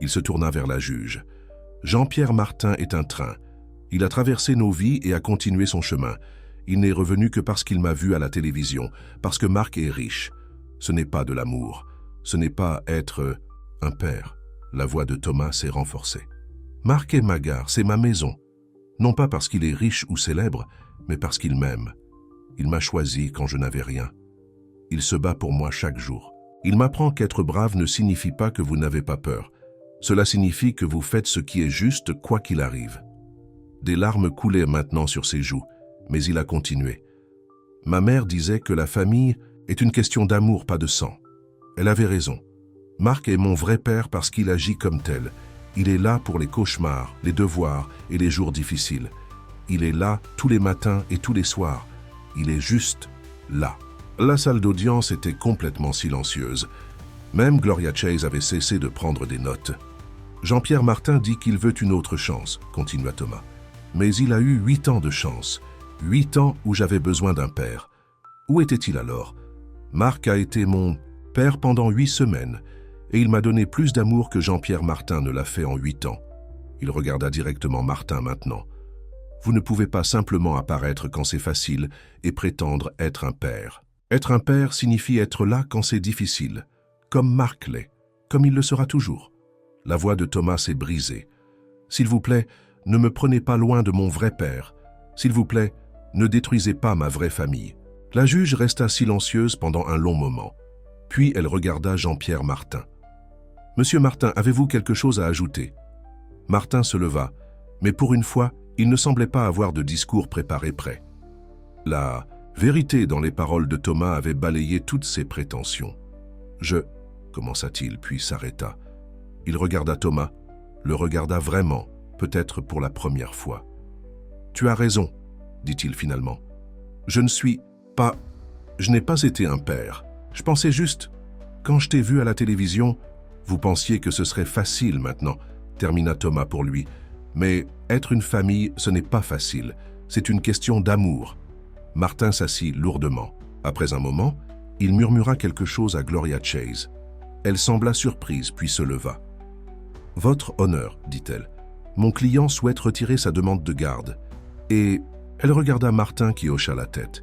Il se tourna vers la juge. « Jean-Pierre Martin est un train. Il a traversé nos vies et a continué son chemin. Il n'est revenu que parce qu'il m'a vu à la télévision, parce que Marc est riche. Ce n'est pas de l'amour. Ce n'est pas être un père. » La voix de Thomas s'est renforcée. « Marc est ma gare, c'est ma maison. Non pas parce qu'il est riche ou célèbre, mais parce qu'il m'aime. Il m'a choisi quand je n'avais rien. Il se bat pour moi chaque jour. Il m'apprend qu'être brave ne signifie pas que vous n'avez pas peur. Cela signifie que vous faites ce qui est juste quoi qu'il arrive. » Des larmes coulaient maintenant sur ses joues, mais il a continué. « Ma mère disait que la famille est une question d'amour, pas de sang. Elle avait raison. Marc est mon vrai père parce qu'il agit comme tel. Il est là pour les cauchemars, les devoirs et les jours difficiles. Il est là tous les matins et tous les soirs. Il est juste là. » La salle d'audience était complètement silencieuse. Même Gloria Chase avait cessé de prendre des notes. « Jean-Pierre Martin dit qu'il veut une autre chance, » continua Thomas. « Mais il a eu 8 ans de chance. 8 ans où j'avais besoin d'un père. Où était-il alors? Marc a été mon Père pendant 8 semaines, et il m'a donné plus d'amour que Jean-Pierre Martin ne l'a fait en 8 ans. Il regarda directement Martin maintenant. Vous ne pouvez pas simplement apparaître quand c'est facile et prétendre être un père. Être un père signifie être là quand c'est difficile, comme Marc l'est, comme il le sera toujours. La voix de Thomas s'est brisée. S'il vous plaît, ne me prenez pas loin de mon vrai père. S'il vous plaît, ne détruisez pas ma vraie famille. La juge resta silencieuse pendant un long moment. Puis elle regarda Jean-Pierre Martin. Monsieur Martin, avez-vous quelque chose à ajouter? Martin se leva, mais pour une fois, il ne semblait pas avoir de discours préparé prêt. La vérité dans les paroles de Thomas avait balayé toutes ses prétentions. Commença-t-il, puis s'arrêta. Il regarda Thomas, le regarda vraiment, peut-être pour la première fois. Tu as raison, dit-il finalement. Je n'ai pas été un père. Je pensais juste, quand je t'ai vu à la télévision, vous pensiez que ce serait facile maintenant, termina Thomas pour lui. Mais être une famille, ce n'est pas facile. C'est une question d'amour. Martin s'assit lourdement. Après un moment, il murmura quelque chose à Gloria Chase. Elle sembla surprise, puis se leva. « Votre honneur, dit-elle. Mon client souhaite retirer sa demande de garde. » Et elle regarda Martin qui hocha la tête.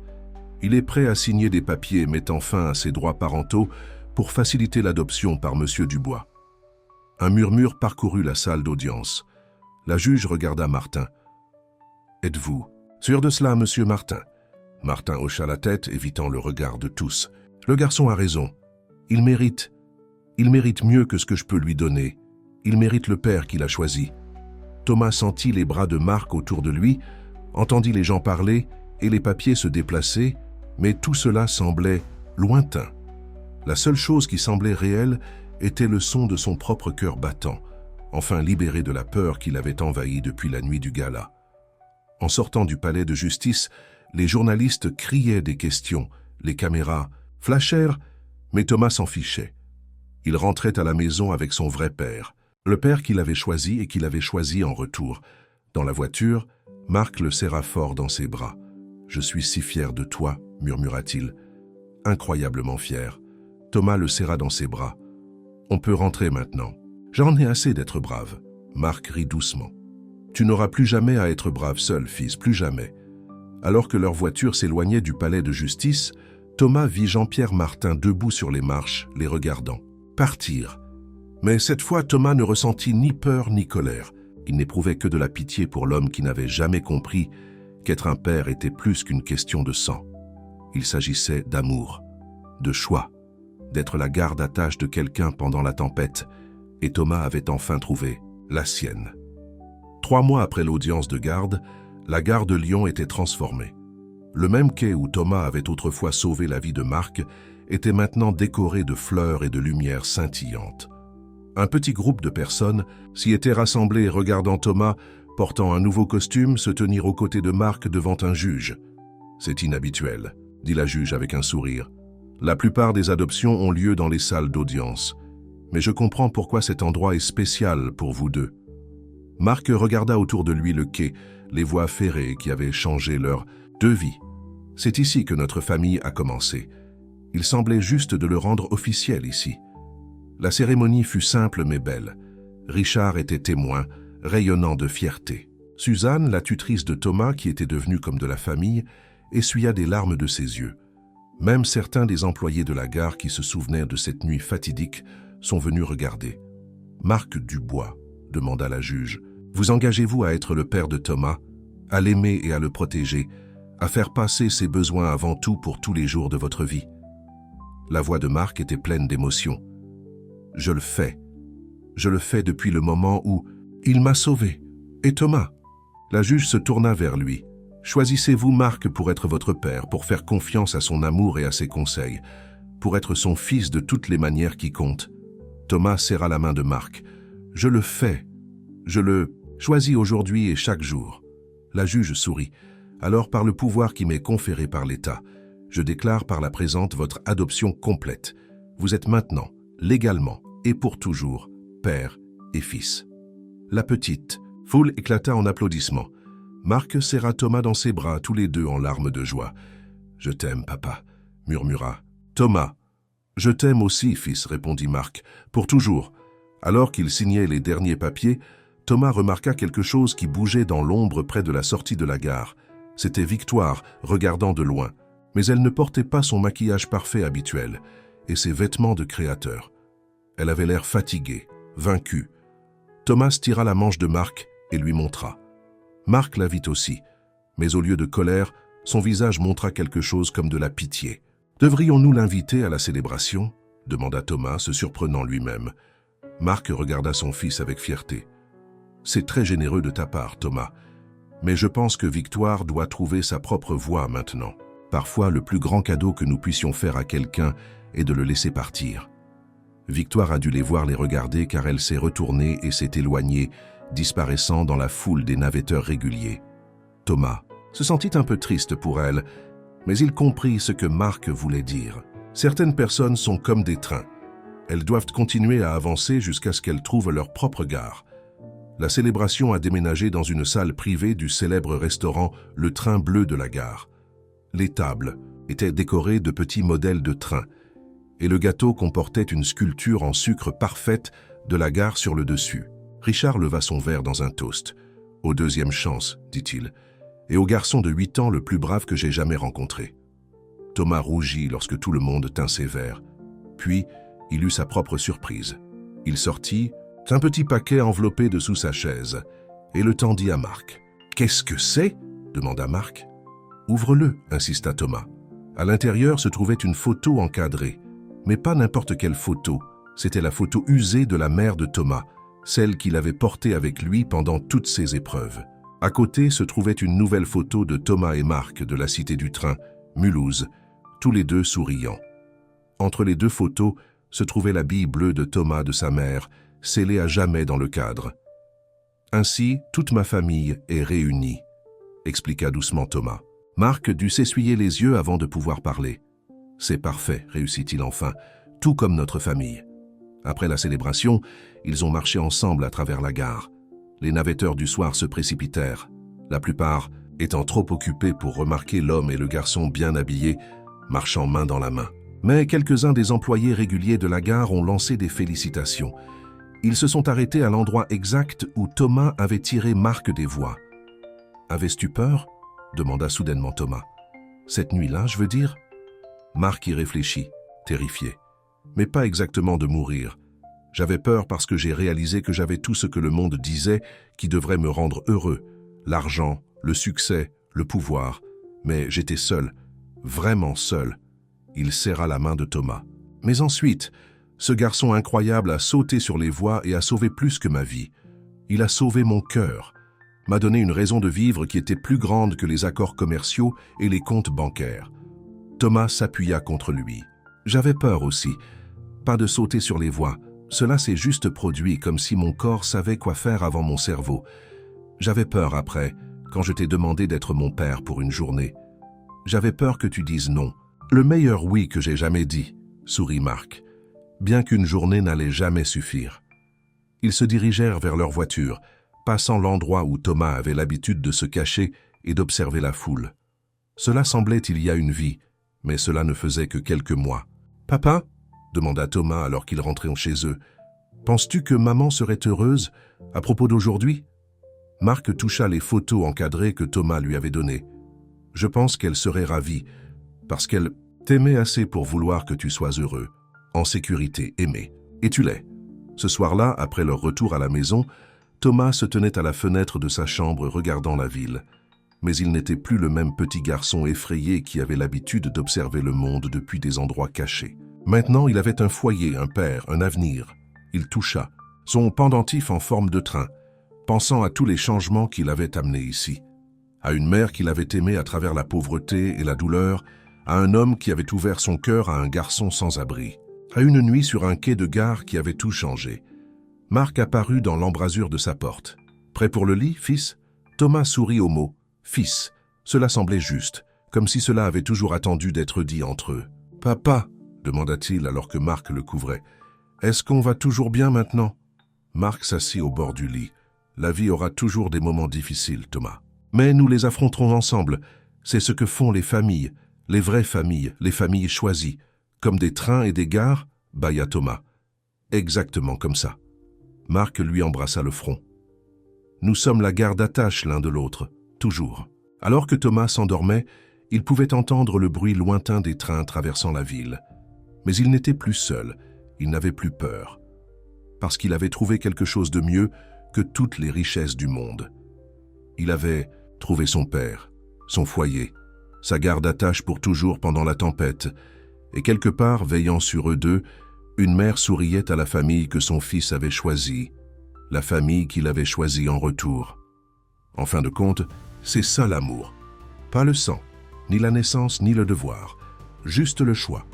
Il est prêt à signer des papiers mettant fin à ses droits parentaux pour faciliter l'adoption par M. Dubois. Un murmure parcourut la salle d'audience. La juge regarda Martin. « Êtes-vous sûr de cela, monsieur Martin ?» Martin hocha la tête, évitant le regard de tous. « Le garçon a raison. Il mérite mieux que ce que je peux lui donner. Il mérite le père qu'il a choisi. » Thomas sentit les bras de Marc autour de lui, entendit les gens parler et les papiers se déplacer, mais tout cela semblait lointain. La seule chose qui semblait réelle était le son de son propre cœur battant, enfin libéré de la peur qui l'avait envahi depuis la nuit du gala. En sortant du palais de justice, les journalistes criaient des questions, les caméras flashèrent, mais Thomas s'en fichait. Il rentrait à la maison avec son vrai père, le père qu'il avait choisi et qu'il avait choisi en retour. Dans la voiture, Marc le serra fort dans ses bras. « Je suis si fier de toi », murmura-t-il. Incroyablement fier. Thomas le serra dans ses bras. « On peut rentrer maintenant. J'en ai assez d'être brave. » Marc rit doucement. « Tu n'auras plus jamais à être brave seul, fils, plus jamais. » Alors que leur voiture s'éloignait du palais de justice, Thomas vit Jean-Pierre Martin debout sur les marches, les regardant. Partir. Mais cette fois, Thomas ne ressentit ni peur ni colère. Il n'éprouvait que de la pitié pour l'homme qui n'avait jamais compris qu'être un père était plus qu'une question de sang. Il s'agissait d'amour, de choix, d'être la garde à tâche de quelqu'un pendant la tempête, et Thomas avait enfin trouvé la sienne. 3 mois après l'audience de garde, la gare de Lyon était transformée. Le même quai où Thomas avait autrefois sauvé la vie de Marc était maintenant décoré de fleurs et de lumières scintillantes. Un petit groupe de personnes s'y était rassemblé regardant Thomas, portant un nouveau costume, se tenir aux côtés de Marc devant un juge. « C'est inhabituel », dit la juge avec un sourire. « La plupart des adoptions ont lieu dans les salles d'audience. Mais je comprends pourquoi cet endroit est spécial pour vous deux. » Marc regarda autour de lui le quai, les voies ferrées qui avaient changé leurs 2 vies. « C'est ici que notre famille a commencé. Il semblait juste de le rendre officiel ici. » La cérémonie fut simple mais belle. Richard était témoin, rayonnant de fierté. Suzanne, la tutrice de Thomas, qui était devenue comme de la famille, essuya des larmes de ses yeux. Même certains des employés de la gare qui se souvenaient de cette nuit fatidique sont venus regarder. « Marc Dubois, » demanda la juge, « vous engagez-vous à être le père de Thomas, à l'aimer et à le protéger, à faire passer ses besoins avant tout pour tous les jours de votre vie ?» La voix de Marc était pleine d'émotion. « Je le fais. Je le fais depuis le moment où il m'a sauvé. Et Thomas ?» La juge se tourna vers lui. « Choisissez-vous Marc pour être votre père, pour faire confiance à son amour et à ses conseils, pour être son fils de toutes les manières qui comptent. » Thomas serra la main de Marc. « Je le fais. Je le choisis aujourd'hui et chaque jour. » La juge sourit. « Alors, par le pouvoir qui m'est conféré par l'État, je déclare par la présente votre adoption complète. Vous êtes maintenant, légalement et pour toujours, père et fils. » La petite foule éclata en applaudissements. Marc serra Thomas dans ses bras, tous les deux en larmes de joie. « Je t'aime, papa, » murmura Thomas. « Je t'aime aussi, fils, répondit Marc, pour toujours. Alors qu'il signait les derniers papiers, Thomas remarqua quelque chose qui bougeait dans l'ombre près de la sortie de la gare. C'était Victoire, regardant de loin. Mais elle ne portait pas son maquillage parfait habituel et ses vêtements de créateur. Elle avait l'air fatiguée, vaincue. Thomas tira la manche de Marc et lui montra. Marc la vit aussi, mais au lieu de colère, son visage montra quelque chose comme de la pitié. « Devrions-nous l'inviter à la célébration ?» demanda Thomas, se surprenant lui-même. Marc regarda son fils avec fierté. « C'est très généreux de ta part, Thomas, mais je pense que Victoire doit trouver sa propre voie maintenant. Parfois, le plus grand cadeau que nous puissions faire à quelqu'un est de le laisser partir. » Victoire a dû les voir les regarder car elle s'est retournée et s'est éloignée, disparaissant dans la foule des navetteurs réguliers. Thomas se sentit un peu triste pour elle, mais il comprit ce que Marc voulait dire. Certaines personnes sont comme des trains. Elles doivent continuer à avancer jusqu'à ce qu'elles trouvent leur propre gare. La célébration a déménagé dans une salle privée du célèbre restaurant Le Train Bleu de la gare. Les tables étaient décorées de petits modèles de trains, et le gâteau comportait une sculpture en sucre parfaite de la gare sur le dessus. Richard leva son verre dans un toast. « Aux deuxièmes chances, dit-il, et au garçon de 8 ans le plus brave que j'ai jamais rencontré. » Thomas rougit lorsque tout le monde tint ses verres. Puis, il eut sa propre surprise. Il sortit un petit paquet enveloppé dessous sa chaise et le tendit à Marc. « Qu'est-ce que c'est ?» demanda Marc. « Ouvre-le, insista Thomas. À l'intérieur se trouvait une photo encadrée, mais pas n'importe quelle photo. C'était la photo usée de la mère de Thomas, celle qu'il avait portée avec lui pendant toutes ses épreuves. À côté se trouvait une nouvelle photo de Thomas et Marc de la Cité du Train, Mulhouse, tous les deux souriants. Entre les deux photos se trouvait la bille bleue de Thomas de sa mère, scellée à jamais dans le cadre. « Ainsi, toute ma famille est réunie », expliqua doucement Thomas. Marc dut s'essuyer les yeux avant de pouvoir parler. « C'est parfait, réussit-il enfin, tout comme notre famille. » Après la célébration, ils ont marché ensemble à travers la gare. Les navetteurs du soir se précipitèrent, la plupart étant trop occupés pour remarquer l'homme et le garçon bien habillés, marchant main dans la main. Mais quelques-uns des employés réguliers de la gare ont lancé des félicitations. Ils se sont arrêtés à l'endroit exact où Thomas avait tiré Marc des voies. « Avais-tu peur ?» demanda soudainement Thomas. « Cette nuit-là, je veux dire ?» Marc y réfléchit, terrifié. « Mais pas exactement de mourir. J'avais peur parce que j'ai réalisé que j'avais tout ce que le monde disait qui devrait me rendre heureux. L'argent, le succès, le pouvoir. Mais j'étais seul, vraiment seul. » Il serra la main de Thomas. « Mais ensuite, ce garçon incroyable a sauté sur les voies et a sauvé plus que ma vie. Il a sauvé mon cœur, m'a donné une raison de vivre qui était plus grande que les accords commerciaux et les comptes bancaires. » Thomas s'appuya contre lui. « J'avais peur aussi. Pas de sauter sur les voies. Cela s'est juste produit comme si mon corps savait quoi faire avant mon cerveau. J'avais peur après, quand je t'ai demandé d'être mon père pour une journée. J'avais peur que tu dises non. Le meilleur oui que j'ai jamais dit, sourit Marc, bien qu'une journée n'allait jamais suffire. » Ils se dirigèrent vers leur voiture, passant l'endroit où Thomas avait l'habitude de se cacher et d'observer la foule. Cela semblait il y a une vie, mais cela ne faisait que quelques mois. « Papa ?» demanda Thomas alors qu'ils rentraient chez eux. « Penses-tu que maman serait heureuse à propos d'aujourd'hui ?» Marc toucha les photos encadrées que Thomas lui avait données. « Je pense qu'elle serait ravie, parce qu'elle t'aimait assez pour vouloir que tu sois heureux, en sécurité, aimé. Et tu l'es. » Ce soir-là, après leur retour à la maison, Thomas se tenait à la fenêtre de sa chambre regardant la ville. Mais il n'était plus le même petit garçon effrayé qui avait l'habitude d'observer le monde depuis des endroits cachés. Maintenant, il avait un foyer, un père, un avenir. Il toucha son pendentif en forme de train, pensant à tous les changements qu'il avait amenés ici. À une mère qu'il avait aimée à travers la pauvreté et la douleur, à un homme qui avait ouvert son cœur à un garçon sans abri, à une nuit sur un quai de gare qui avait tout changé. Marc apparut dans l'embrasure de sa porte. « Prêt pour le lit, fils ?» Thomas sourit au mot « fils ». Cela semblait juste, comme si cela avait toujours attendu d'être dit entre eux. « Papa ?» demanda-t-il alors que Marc le couvrait. « Est-ce qu'on va toujours bien maintenant ?» Marc s'assit au bord du lit. « La vie aura toujours des moments difficiles, Thomas. Mais nous les affronterons ensemble. C'est ce que font les familles, les vraies familles, les familles choisies. Comme des trains et des gares, bâilla Thomas. Exactement comme ça. Marc lui embrassa le front. Nous sommes la gare d'attache l'un de l'autre, toujours. Alors que Thomas s'endormait, il pouvait entendre le bruit lointain des trains traversant la ville. Mais il n'était plus seul, il n'avait plus peur. Parce qu'il avait trouvé quelque chose de mieux que toutes les richesses du monde. Il avait trouvé son père, son foyer, sa gare d'attache pour toujours pendant la tempête, et quelque part, veillant sur eux deux, une mère souriait à la famille que son fils avait choisie, la famille qu'il avait choisie en retour. En fin de compte, c'est ça l'amour. Pas le sang, ni la naissance, ni le devoir. Juste le choix.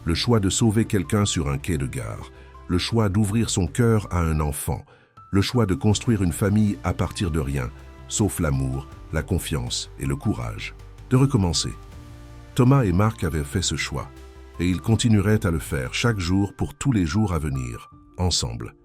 Le choix de sauver quelqu'un sur un quai de gare. Le choix d'ouvrir son cœur à un enfant. Le choix de construire une famille à partir de rien, sauf l'amour, la confiance et le courage. De recommencer. Thomas et Marc avaient fait ce choix, et ils continueraient à le faire chaque jour pour tous les jours à venir, ensemble.